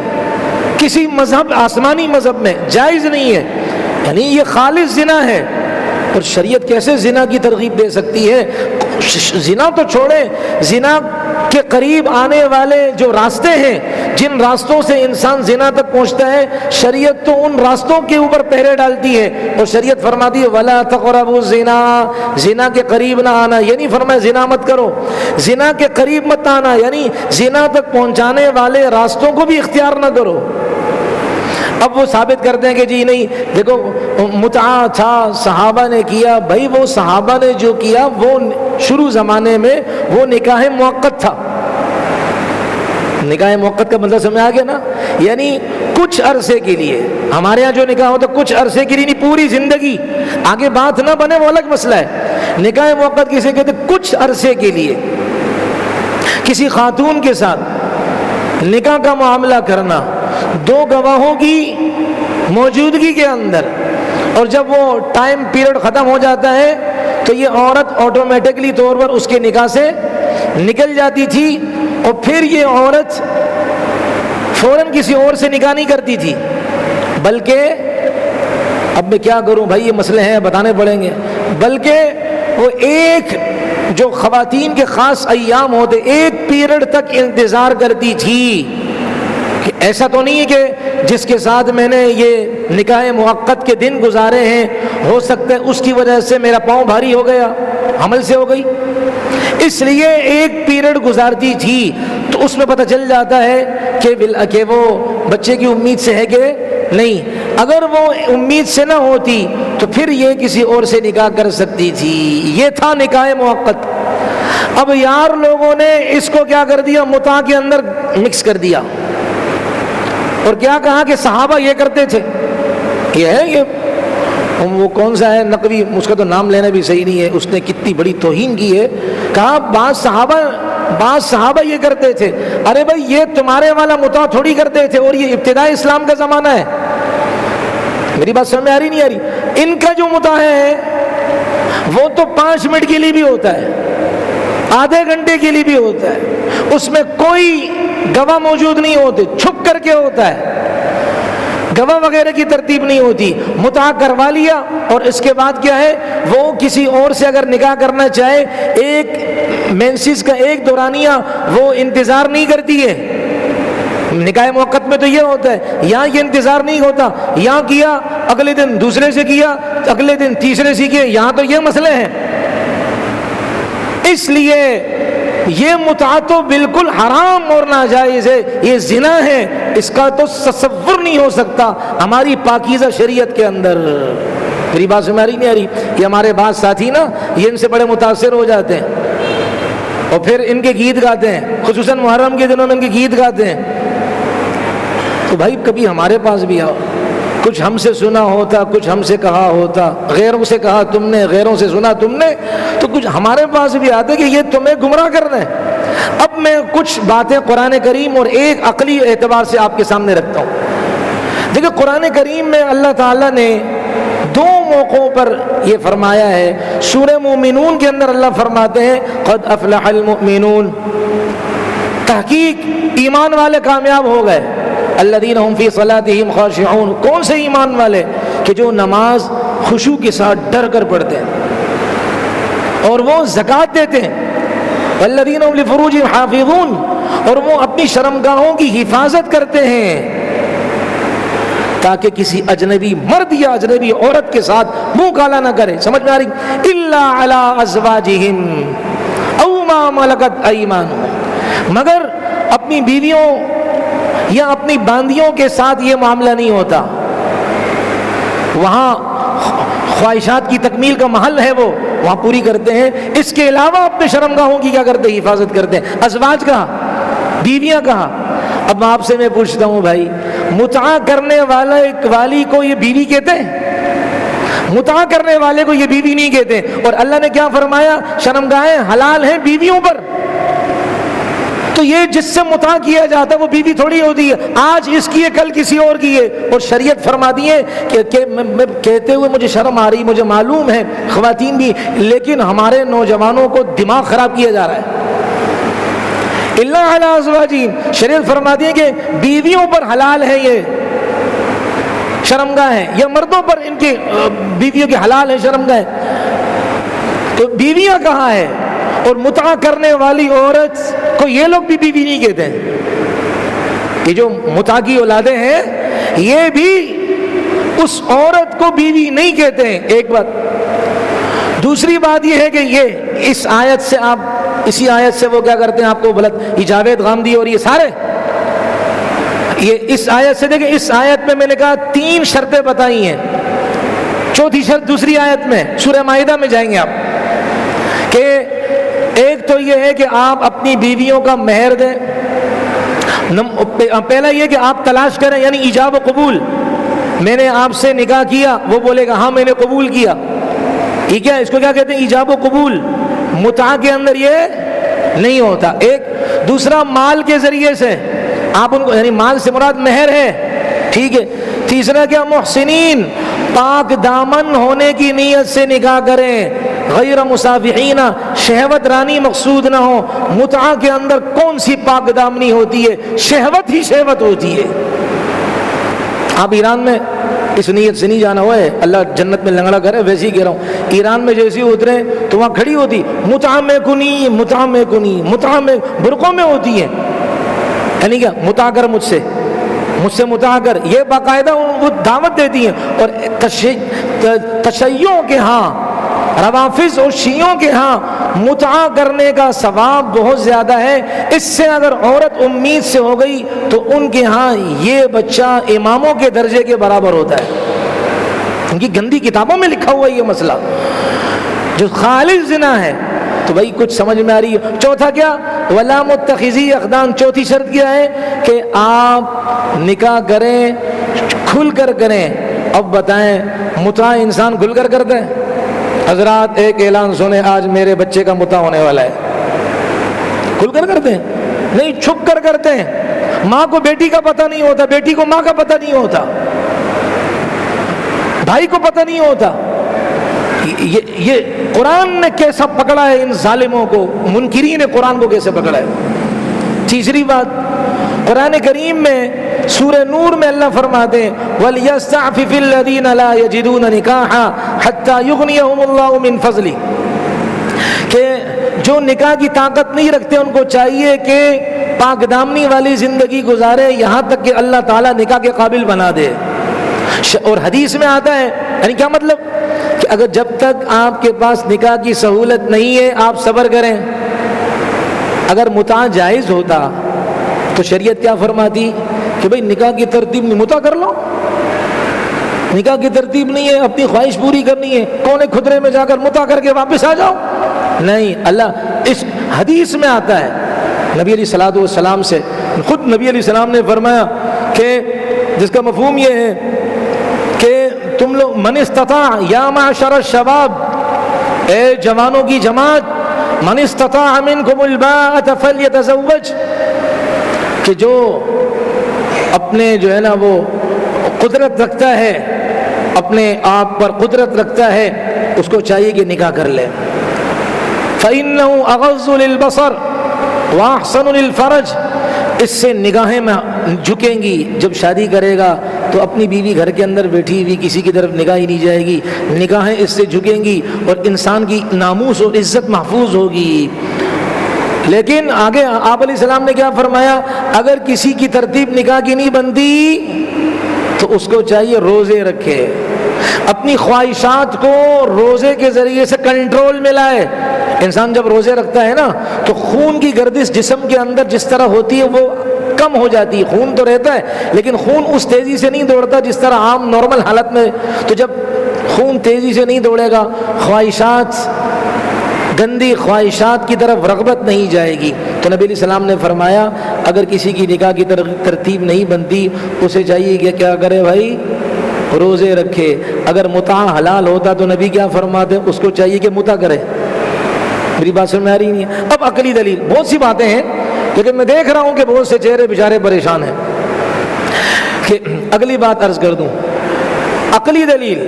کسی مذہب آسمانی مذہب میں جائز نہیں ہے، یعنی یہ خالص زنا ہے۔ اور شریعت کیسے زنا کی ترغیب دے سکتی ہے؟ زنا تو چھوڑے، زنا کے قریب آنے والے جو راستے ہیں، جن راستوں سے انسان زنا تک پہنچتا ہے، شریعت تو ان راستوں کے اوپر پہرے ڈالتی ہے، اور شریعت فرماتی ہے وَلَا تَقْرَبُوا الزِّنَا، زنا کے قریب نہ آنا، یہ نہیں فرمایا زنا مت کرو، زنا کے قریب مت آنا، یعنی زنا تک پہنچانے والے راستوں کو بھی اختیار نہ کرو۔ اب وہ ثابت کرتے ہیں کہ جی نہیں دیکھو متعہ تھا صحابہ نے کیا، بھائی وہ صحابہ نے جو کیا وہ شروع زمانے میں وہ نکاح موقت تھا۔ نکاح موقت کا مطلب سمجھ آ گیا نا، یعنی کچھ عرصے کے لیے، ہمارے ہاں جو نکاح ہوتا کچھ عرصے کے لیے نہیں، پوری زندگی، آگے بات نہ بنے وہ الگ مسئلہ ہے۔ نکاح موقت کسے کہتے؟ کچھ عرصے کے لیے کسی خاتون کے ساتھ نکاح کا معاملہ کرنا 2 گواہوں کی موجودگی کے اندر، اور جب وہ ٹائم پیریڈ ختم ہو جاتا ہے تو یہ عورت آٹومیٹکلی طور پر اس کے نکاح سے نکل جاتی تھی، اور پھر یہ عورت فوراً کسی اور سے نکاح نہیں کرتی تھی، بلکہ اب میں کیا کروں بھائی یہ مسئلے ہیں بتانے پڑیں گے، بلکہ وہ ایک جو خواتین کے خاص ایام ہوتے ایک پیریڈ تک انتظار کرتی تھی کہ ایسا تو نہیں ہے کہ جس کے ساتھ میں نے یہ نکاح موقت کے دن گزارے ہیں ہو سکتا ہے اس کی وجہ سے میرا پاؤں بھاری ہو گیا، حمل سے ہو گئی، اس لیے ایک پیریڈ گزارتی تھی، تو اس میں پتہ چل جاتا ہے کہ وہ بچے کی امید سے ہے کہ نہیں، اگر وہ امید سے نہ ہوتی تو پھر یہ کسی اور سے نکاح کر سکتی تھی، یہ تھا نکاح موقت۔ اب یار لوگوں نے اس کو کیا کر دیا، متعہ کے اندر مکس کر دیا، اور کیا کہا کہ صحابہ یہ کرتے تھے، یہ ہے یہ وہ کون سا ہے نقوی، اس کا تو نام لینا بھی صحیح نہیں ہے، اس نے کتنی بڑی توہین کی ہے. کہا بعض صحابہ یہ کرتے تھے. ارے بھائی یہ تمہارے والا متع تھوڑی کرتے تھے، اور یہ ابتدائی اسلام کا زمانہ ہے. میری بات سمجھ میں آ رہی نہیں آ رہی؟ ان کا جو متع ہے وہ تو 5 منٹ کے لیے بھی ہوتا ہے، آدھے گھنٹے کے لیے بھی ہوتا ہے، اس میں کوئی گواہ موجود نہیں ہوتے، چھپ کر کے ہوتا ہے، گواہ وغیرہ کی ترتیب نہیں ہوتی. متع کروا لیا اور اس کے بعد کیا ہے، وہ کسی اور سے اگر نکاح کرنا چاہے، ایک مینسز کا ایک دورانیہ وہ انتظار نہیں کرتی ہے. نکاح موقت میں تو یہ ہوتا ہے، یہاں یہ انتظار نہیں ہوتا، یہاں کیا اگلے دن دوسرے سے کیا، اگلے دن تیسرے سے کیا. یہاں تو یہ مسئلے ہیں. اس لیے یہ متع تو بالکل حرام اور ناجائز ہے، یہ زنا ہے، اس کا تو تصور نہیں ہو سکتا ہماری پاکیزہ شریعت کے اندر. میری بات سمجھ نہیں آ رہی؟ یہ ہمارے بعض ساتھی نا یہ ان سے بڑے متاثر ہو جاتے ہیں اور پھر ان کے گیت گاتے ہیں، خصوصاً محرم کے دنوں میں ان کے گیت گاتے ہیں. تو بھائی کبھی ہمارے پاس بھی آؤ، کچھ ہم سے سنا ہوتا، کچھ ہم سے کہا ہوتا، غیروں سے کہا تم نے، غیروں سے سنا تم نے، تو کچھ ہمارے پاس بھی آتے کہ یہ تمہیں گمراہ کرنا ہے. اب میں کچھ باتیں قرآن کریم اور ایک عقلی اعتبار سے آپ کے سامنے رکھتا ہوں. دیکھیں قرآن کریم میں اللہ تعالیٰ نے 2 موقعوں پر یہ فرمایا ہے. سورہ مومنون کے اندر اللہ فرماتے ہیں قد افلح المؤمنون، تحقیق ایمان والے کامیاب ہو گئے. الذین هم فی صلاتہم خاشعون، کون سے ایمان والے؟ کہ جو نماز خشوع کے ساتھ ڈر کر پڑھتے ہیں اور وہ زکوٰۃ دیتے ہیں. والذین هم لفروجہم حافظون، اور وہ اپنی شرمگاہوں کی حفاظت کرتے ہیں تاکہ کسی اجنبی مرد یا اجنبی عورت کے ساتھ منہ کالا نہ کرے. سمجھ میں آ رہی؟ الا علی ازواجہم او ما ملکت ایمانہم، مگر اپنی بیویوں یا اپنی باندیوں کے ساتھ یہ معاملہ نہیں ہوتا. وہاں خواہشات کی تکمیل کا محل ہے، وہ وہاں پوری کرتے ہیں. اس کے علاوہ اپنے شرمگاہوں کی کیا کرتے ہیں؟ حفاظت کرتے ہیں. ازواج کہا، بیویاں کہا. اب آپ سے میں پوچھتا ہوں بھائی، متع کرنے والی کو یہ بیوی کہتے ہیں؟ متع کرنے والے کو یہ بیوی نہیں کہتے. اور اللہ نے کیا فرمایا؟ شرمگاہیں حلال ہیں بیویوں پر. تو یہ جس سے متع کیا جاتا ہے وہ بیوی تھوڑی ہوتی ہے، آج اس کی ہے کل کسی اور کی ہے. اور شریعت فرماتی ہے کہ میں کہتے ہوئے مجھے شرم آ رہی، مجھے معلوم ہے خواتین بھی، لیکن ہمارے نوجوانوں کو دماغ خراب کیا جا رہا ہے. اللہ علی ازواجہم، شریعت فرماتی ہے کہ بیویوں پر حلال ہے یہ شرمگاہ ہے، یا مردوں پر ان کی بیویوں کے حلال ہے شرمگاہ. تو بیویاں کہاں ہے؟ اور متع کرنے والی عورت کو یہ لوگ بھی بیوی نہیں کہتے ہیں. یہ جو متع کی اولادیں ہیں یہ بھی اس عورت کو بیوی نہیں کہتے ہیں. ایک بات. دوسری بات یہ ہے کہ یہ اس آیت سے آپ، اسی آیت سے وہ کیا کرتے ہیں، آپ کو غلط، یہ جاوید غامدی اور یہ سارے، یہ اس آیت سے دیکھیں، اس آیت میں نے کہا 3 شرطیں بتائی ہیں. چوتھی شرط دوسری آیت میں سورہ مائدہ میں جائیں گے آپ، کہ ایک تو یہ ہے کہ آپ اپنی بیویوں کا مہر دیں. پہلا یہ کہ آپ تلاش کریں، یعنی ایجاب و قبول. میں نے آپ سے نکاح کیا، وہ بولے گا ہاں میں نے قبول کیا. ٹھیک ہے، اس کو کیا کہتے ہیں؟ ایجاب و قبول. متع کے اندر یہ نہیں ہوتا. ایک. دوسرا مال کے ذریعے سے آپ ان کو، یعنی مال سے مراد مہر ہے. ٹھیک ہے. تیسرا کیا؟ محسنین، پاک دامن ہونے کی نیت سے نکاح کریں، غیر مصافحین، شہوت رانی مقصود نہ ہو. متع کے اندر کون سی پاک دامنی ہوتی ہے؟ شہوت ہی شہوت ہوتی ہے. آپ ایران میں اس نیت سے نہیں جانا ہوا ہے، اللہ جنت میں لنگڑا کرے، ویسے ہی کہہ رہا ہوں. ایران میں جیسے اترے تو وہاں کھڑی ہوتی متع میں کنی، متع میں کنی، متع میں برقعوں میں ہوتی ہے، یعنی کیا؟ متع کر مجھ سے متع کر. یہ باقاعدہ وہ دعوت دیتی ہیں. اور تشیعوں کے ہاں، روافض اور شیعوں کے ہاں متع کرنے کا ثواب بہت زیادہ ہے. اس سے اگر عورت امید سے ہو گئی تو ان کے ہاں یہ بچہ اماموں کے درجے کے برابر ہوتا ہے. ان کی گندی کتابوں میں لکھا ہوا ہے یہ مسئلہ، جو خالص زنا ہے. تو بھائی کچھ سمجھ میں آ رہی ہے؟ چوتھا کیا؟ ولا متخذی اخدان. چوتھی شرط کیا ہے؟ کہ آپ نکاح کریں، کھل کر کریں، اب بتائیں متع انسان کھل کر کرتا ہے؟ حضرات ایک اعلان سنیں، آج میرے بچے کا متع ہونے والا ہے، کھل کر کرتے ہیں؟ نہیں، چھپ کر کرتے ہیں۔ ماں کو بیٹی کا پتہ نہیں ہوتا، بیٹی کو ماں کا پتہ نہیں ہوتا، بھائی کو پتہ نہیں ہوتا۔ یہ قرآن نے کیسا پکڑا ہے ان ظالموں کو، منکرین قرآن کو کیسے پکڑا ہے۔ تیسری بات، قرآن کریم میں سورہ نور میں اللہ فرماتے ہیں وَلْيَسْتَعْفِفِ الَّذِينَ لَا يَجِدُونَ نِكَاحًا حَتَّى يُغْنِيَهُمُ اللَّهُ مِنْ فَضْلِهِ، کہ جو نکاح کی طاقت نہیں رکھتے ان کو چاہیے کہ پاک دامنی والی زندگی گزارے یہاں تک کہ اللہ تعالیٰ نکاح کے قابل بنا دے۔ اور حدیث میں آتا ہے، یعنی کیا مطلب کہ اگر جب تک آپ کے پاس نکاح کی سہولت نہیں ہے آپ صبر کریں۔ اگر متع جائز ہوتا تو شریعت کیا فرماتی کہ بھئی نکاح کی ترتیب میں متع کر لو، نکاح کی ترتیب نہیں ہے، اپنی خواہش پوری کرنی ہے، کونے کھدرے میں جا کر متع کر کے واپس آ جاؤ۔ نہیں، اللہ اس حدیث میں آتا ہے، نبی علیہ الصلوۃ والسلام سے خود نبی علیہ السلام نے فرمایا کہ جس کا مفہوم یہ ہے کہ تم لوگ من استطاع یا معشر الشباب، اے جوانوں کی جماعت، من استطاع منکم الباءۃ فلیتزوج، کہ جو اپنے جو ہے نا وہ قدرت رکھتا ہے، اپنے آپ پر قدرت رکھتا ہے، اس کو چاہیے کہ نکاح کر لے۔ فَإِنَّهُ أَغَضُّ لِلْبَصَرِ وَأَحْسَنُ لِلْفَرْجِ، اس سے نگاہیں میں جھکیں گی۔ جب شادی کرے گا تو اپنی بیوی گھر کے اندر بیٹھی ہوئی کسی کی طرف نگاہ ہی نہیں جائے گی، نگاہیں اس سے جھکیں گی اور انسان کی ناموس اور عزت محفوظ ہوگی۔ لیکن آگے آپ علیہ السلام نے کیا فرمایا، اگر کسی کی ترتیب نکاح کی نہیں بنتی تو اس کو چاہیے روزے رکھے، اپنی خواہشات کو روزے کے ذریعے سے کنٹرول میں لائے۔ انسان جب روزے رکھتا ہے نا تو خون کی گردش جسم کے اندر جس طرح ہوتی ہے وہ کم ہو جاتی ہے، خون تو رہتا ہے لیکن خون اس تیزی سے نہیں دوڑتا جس طرح عام نارمل حالت میں۔ تو جب خون تیزی سے نہیں دوڑے گا، خواہشات، گندی خواہشات کی طرف رغبت نہیں جائے گی۔ تو نبی علیہ السلام نے فرمایا اگر کسی کی نکاح کی ترتیب نہیں بنتی اسے چاہیے کہ کیا کرے بھائی، روزے رکھے۔ اگر متع حلال ہوتا تو نبی کیا فرماتے، اس کو چاہیے کہ متع کرے۔ میری بات سمجھ میں آ رہی نہیں ہے؟ اب عقلی دلیل، بہت سی باتیں ہیں لیکن میں دیکھ رہا ہوں کہ بہت سے چہرے بیچارے پریشان ہیں، کہ اگلی بات عرض کر دوں۔ عقلی دلیل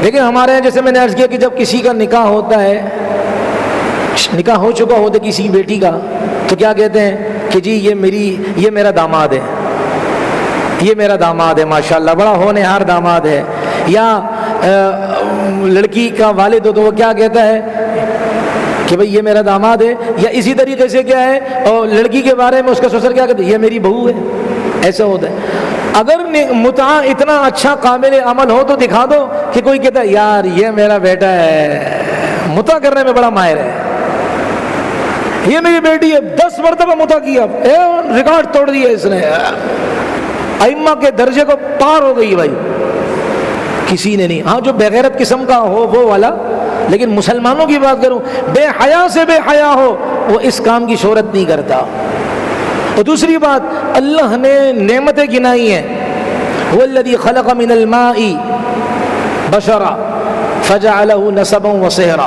دیکھیں، ہمارے یہاں جیسے میں نے عرض کیا کہ جب کسی کا نکاح ہوتا ہے، نکاح ہو چکا ہوتا کسی کی بیٹی کا، تو کیا کہتے ہیں کہ جی یہ میرا داماد ہے، یہ میرا داماد ہے، ماشاءاللہ بڑا ہونہار داماد ہے۔ یا لڑکی کا والد ہو تو وہ کیا کہتا ہے کہ بھئی یہ میرا داماد ہے۔ یا اسی طریقے سے کیا ہے، اور لڑکی کے بارے میں اس کا سسر کیا کہتا ہے، یہ میری بہو ہے۔ ایسا ہوتا ہے۔ اگر متع اتنا اچھا قابل عمل ہو تو دکھا دو کہ کوئی کہتا ہے یار یہ میرا بیٹا ہے، متع کرنے میں بڑا ماہر ہے، یہ میری بیٹی ہے، 10 مرتبہ متع کیا، ریکارڈ توڑ دیا اس نے، ائمہ کے درجے کو پار ہو گئی بھائی، کسی نے نہیں۔ ہاں جو بغیرت قسم کا ہو وہ والا، لیکن مسلمانوں کی بات کروں، بے حیا سے بے حیا ہو وہ اس کام کی شہرت نہیں کرتا۔ اور دوسری بات، اللہ نے نعمتیں گنائی ہیں، والذی خلق من الماء بشرا فجعلہ نسبا وصہرا،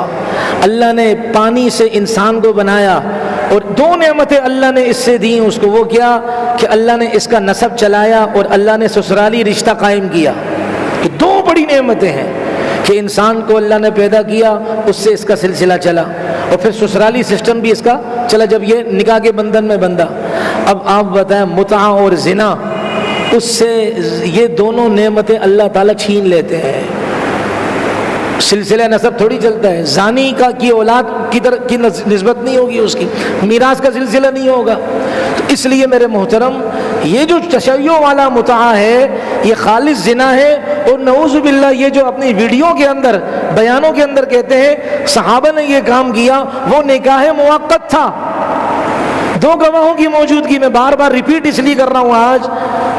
اللہ نے پانی سے انسان کو بنایا اور 2 نعمتیں اللہ نے اس سے دیں اس کو، وہ کیا کہ اللہ نے اس کا نسب چلایا اور اللہ نے سسرالی رشتہ قائم کیا۔ یہ 2 بڑی نعمتیں ہیں کہ انسان کو اللہ نے پیدا کیا، اس سے اس کا سلسلہ چلا، اور پھر سسرالی سسٹم بھی اس کا چلا جب یہ نکاح کے بندھن میں بندھا۔ اب آپ بتائیں متع اور زنا، اس سے یہ دونوں نعمتیں اللہ تعالیٰ چھین لیتے ہیں، سلسلہ نسب تھوڑی چلتا ہے، زانی کی اولاد کی نسبت نہیں ہوگی، اس کی میراث کا سلسلہ نہیں ہوگا۔ تو اس لیے میرے محترم، یہ جو تشیع والا متع ہے یہ خالص زنا ہے، اور نعوذ باللہ یہ جو اپنی ویڈیو کے اندر بیانوں کے اندر کہتے ہیں صحابہ نے یہ کام کیا، وہ نکاح موقت تھا، 2 گواہوں کی موجودگی میں۔ بار بار ریپیٹ اس لیے کر رہا ہوں آج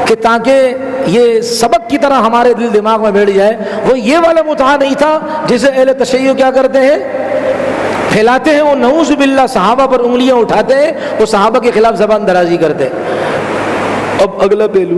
کہ تاکہ یہ سبق کی طرح ہمارے دل دماغ میں بیٹھ جائے۔ وہ یہ والا متع نہیں تھا جسے اہل تشیع کیا کرتے ہیں، پھیلاتے ہیں، وہ نعوذ باللہ صحابہ پر انگلیاں اٹھاتے ہیں، وہ صحابہ کے خلاف زبان درازی کرتے ہیں۔ اب اگلا پہلو،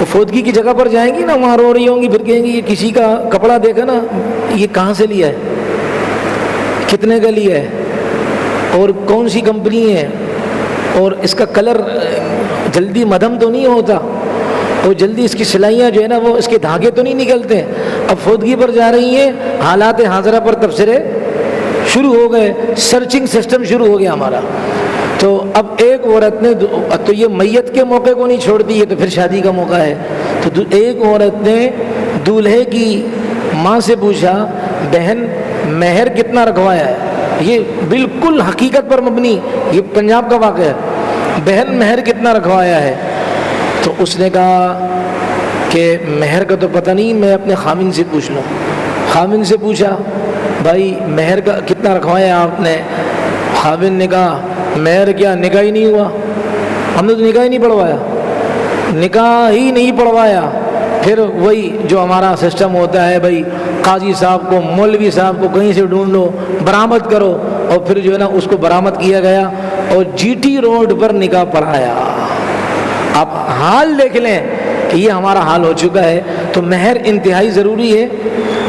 وہ فوتگی کی جگہ پر جائیں گی نا، وہاں رو رہی ہوں گی، پھر کہیں گی یہ کسی کا کپڑا دیکھا نا، یہ کہاں سے لیا ہے، کتنے کا لیا ہے، اور کون سی کمپنی ہے، اور اس کا کلر جلدی مدھم تو نہیں ہوتا، اور جلدی اس کی سلائیاں جو ہے نا وہ اس کے دھاگے تو نہیں نکلتے۔ اب فوتگی پر جا رہی ہیں، حالات حاضرہ پر تبصرے شروع ہو گئے، سرچنگ سسٹم شروع ہو گیا ہمارا۔ تو اب ایک عورت نے تو یہ میت کے موقع کو نہیں چھوڑتی ہے، تو پھر شادی کا موقع ہے، تو ایک عورت نے دولہے کی ماں سے پوچھا، بہن مہر کتنا رکھوایا ہے؟ یہ بالکل حقیقت پر مبنی، یہ پنجاب کا واقعہ ہے، بہن مہر کتنا رکھوایا ہے؟ تو اس نے کہا کہ مہر کا تو پتہ نہیں، میں اپنے خامن سے پوچھ لوں۔ خامن سے پوچھا، بھائی مہر کا کتنا رکھوایا آپ نے؟ خامن نے کہا مہر کیا، نکاح ہی نہیں ہوا، ہم نے تو نکاح ہی نہیں پڑھوایا، نکاح ہی نہیں پڑھوایا۔ پھر وہی جو ہمارا سسٹم ہوتا ہے، بھائی قاضی صاحب کو، مولوی صاحب کو کہیں سے ڈھونڈ لو، برآمد کرو، اور پھر جو ہے نا اس کو برآمد کیا گیا اور جی ٹی روڈ پر نکاح پڑھایا۔ آپ حال دیکھ لیں کہ یہ ہمارا حال ہو چکا ہے۔ تو مہر انتہائی ضروری ہے،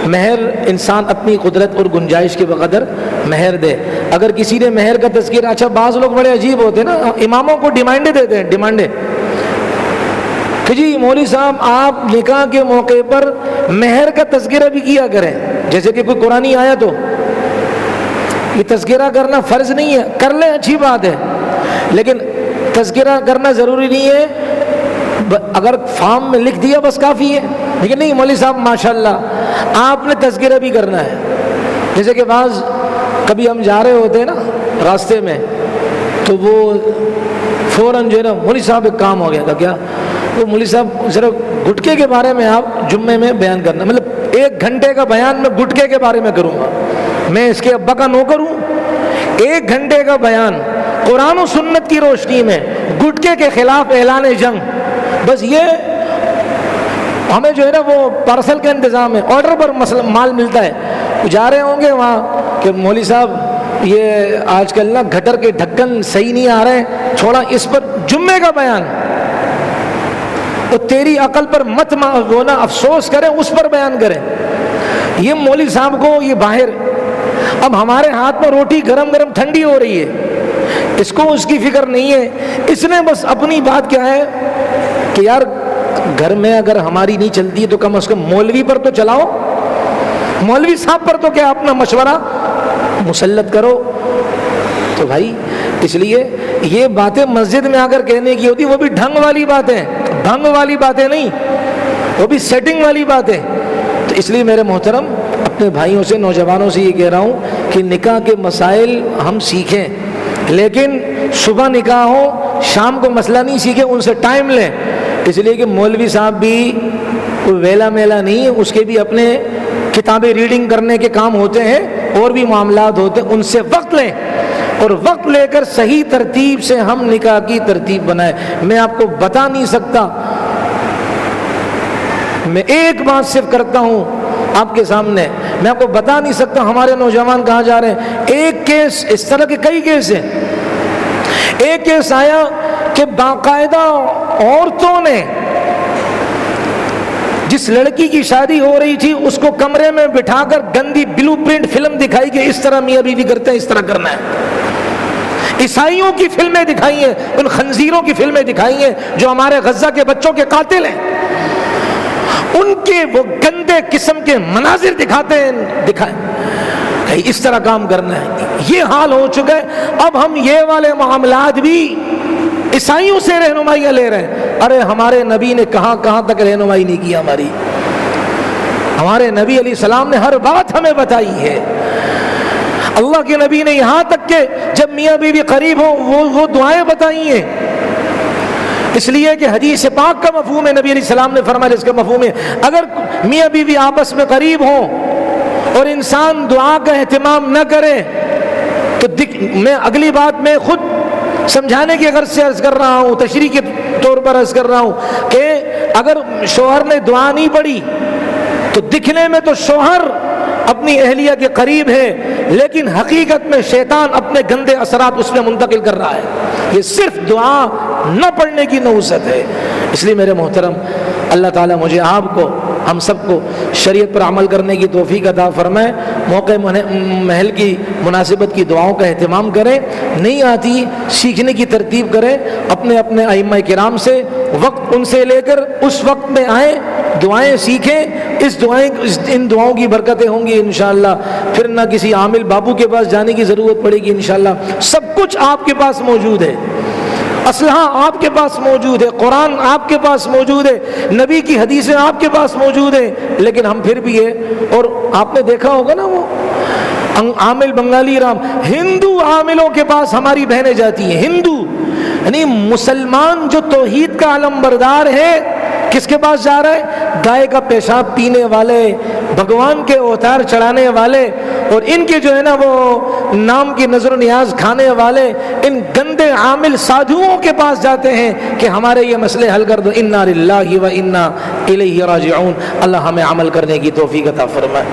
مہر انسان اپنی قدرت اور گنجائش کے بقدر مہر دے۔ اگر کسی نے مہر کا تذکرہ، اچھا بعض لوگ بڑے عجیب ہوتے ہیں نا، اماموں کو ڈیمانڈیں دیتے ہیں، ڈیمانڈیں کہ جی مولوی صاحب آپ نکاح کے موقع پر مہر کا تذکرہ بھی کیا کریں، جیسے کہ کوئی قرآنی آیت ہو۔ یہ تذکرہ کرنا فرض نہیں ہے، کر لیں اچھی بات ہے، لیکن تذکرہ کرنا ضروری نہیں ہے، اگر فارم میں لکھ دیا بس کافی ہے، لیکن نہیں مولوی صاحب ماشاءاللہ آپ نے تذکرہ بھی کرنا ہے۔ جیسے کہ بعض کبھی ہم جا رہے ہوتے ہیں نا راستے میں، تو وہ فوراً جو ہے نا مولوی صاحب ایک کام ہو گیا تھا، کیا؟ وہ مولوی صاحب ذرا گٹکے کے بارے میں آپ جمعے میں بیان کرنا، مطلب 1 گھنٹے کا بیان میں گٹکے کے بارے میں کروں گا، میں اس کے ابا کا نوکر ہوں۔ 1 گھنٹے کا بیان قرآن و سنت کی روشنی میں گٹکے کے خلاف اعلان جنگ، بس یہ ہمیں جو ہے نا وہ پارسل کا انتظام ہے، آرڈر پر مال ملتا ہے۔ جا رہے ہوں گے وہاں کہ مولوی صاحب یہ آج کل نا گٹر کے ڈھکن صحیح نہیں آ رہے ہیں، چھوڑا اس پر جمعے کا بیان، تو تیری عقل پر مت وہ نا افسوس کریں، اس پر بیان کریں۔ یہ مولوی صاحب کو یہ باہر، اب ہمارے ہاتھ میں روٹی گرم گرم ٹھنڈی ہو رہی ہے، اس کو اس کی فکر نہیں ہے، اس نے بس اپنی بات کیا ہے کہ یار گھر میں اگر ہماری نہیں چلتی ہے تو کم از کم مولوی پر تو چلاؤ، مولوی صاحب پر تو کیا اپنا مشورہ مسلط کرو۔ تو بھائی اس لیے یہ باتیں مسجد میں آ کر کہنے کی ہوتی، وہ بھی ڈھنگ والی باتیں، ڈھنگ والی باتیں نہیں، وہ بھی سیٹنگ والی باتیں۔ تو اس لیے میرے محترم اپنے بھائیوں سے، نوجوانوں سے یہ کہہ رہا ہوں کہ نکاح کے مسائل ہم سیکھیں، لیکن صبح نکاح ہو شام کو مسئلہ نہیں سیکھیں، ان سے ٹائم لیں، اس لیے کہ مولوی صاحب بھی کوئی ویلا میلا نہیں ہے، اس کے بھی اپنے کتابیں ریڈنگ کرنے کے کام ہوتے ہیں، اور بھی معاملات ہوتے ہیں، ان سے وقت لیں، اور وقت لے کر صحیح ترتیب سے ہم نکاح کی ترتیب بنائیں۔ میں آپ کو بتا نہیں سکتا، میں ایک بات صرف کرتا ہوں آپ کے سامنے، میں آپ کو بتا نہیں سکتا ہمارے نوجوان کہاں جا رہے ہیں۔ ایک کیس، اس طرح کے کئی کیس ہیں، ایک کیس آیا کہ باقاعدہ عورتوں نے جس لڑکی کی شادی ہو رہی تھی اس کو کمرے میں بٹھا کر گندی بلو پرنٹ فلم دکھائی کہ اس طرح میاں بیوی کرتے ہیں، اس طرح کرنا ہے۔ عیسائیوں کی فلمیں دکھائی ہیں، ان خنزیروں کی فلمیں دکھائی ہیں جو ہمارے غزہ کے بچوں کے قاتل ہیں، ان کے وہ گندے قسم کے مناظر دکھاتے ہیں، دکھائیں اس طرح کام کرنا ہے۔ یہ حال ہو چکا ہے، اب ہم یہ والے معاملات بھی عیسائیوں سے رہنمائیاں لے رہے ہیں۔ ارے ہمارے نبی نے کہاں کہاں تک رہنمائی نہیں کی ہماری، ہمارے نبی علیہ السلام نے ہر بات ہمیں بتائی ہے۔ اللہ کے نبی نے یہاں تک کہ جب میاں بیوی قریب ہوں وہ دعائیں بتائی ہیں، اس لیے کہ حدیث پاک کا مفہوم ہے، نبی علیہ السلام نے فرمایا اس کا مفہوم ہے اگر میاں بیوی آپس میں قریب ہوں اور انسان دعا کا اہتمام نہ کرے تو میں اگلی بات میں خود سمجھانے کی غرض سے عرض کر رہا ہوں، تشریح کے طور پر عرض کر رہا ہوں کہ اگر شوہر نے دعا نہیں پڑھی تو دکھنے میں تو شوہر اپنی اہلیہ کے قریب ہے، لیکن حقیقت میں شیطان اپنے گندے اثرات اس میں منتقل کر رہا ہے۔ یہ صرف دعا نہ پڑھنے کی نحوست ہے۔ اس لیے میرے محترم، اللہ تعالیٰ مجھے آپ کو، ہم سب کو شریعت پر عمل کرنے کی توفیق عطا فرمائے۔ موقع محل کی مناسبت کی دعاؤں کا اہتمام کریں، نہیں آتی سیکھنے کی ترتیب کریں، اپنے اپنے ائمہ کرام سے وقت ان سے لے کر اس وقت میں آئیں، دعائیں سیکھیں، ان دعاؤں کی برکتیں ہوں گی انشاءاللہ۔ پھر نہ کسی عامل بابو کے پاس جانے کی ضرورت پڑے گی انشاءاللہ۔ سب کچھ آپ کے پاس موجود ہے، اسلحہ آپ کے پاس موجود ہے، قرآن آپ کے پاس موجود ہے، نبی کی حدیثیں آپ کے پاس موجود ہیں، لیکن ہم پھر بھی ہے۔ اور آپ نے دیکھا ہوگا نا، وہ عامل بنگالی رام، ہندو عاملوں کے پاس ہماری بہنیں جاتی ہیں، ہندو یعنی مسلمان جو توحید کا علم بردار ہے، کس کے پاس جا رہا ہے؟ گائے کا پیشاب پینے والے، بھگوان کے اوتار چڑھانے والے، اور ان کے جو ہے نا وہ نام کی نظر و نیاز کھانے والے ان گندے عامل سادھوؤں کے پاس جاتے ہیں کہ ہمارے یہ مسئلے حل کر دو۔ انا للہ و انا الیہ راجعون۔ اللہ ہمیں عمل کرنے کی توفیق عطا فرمائے۔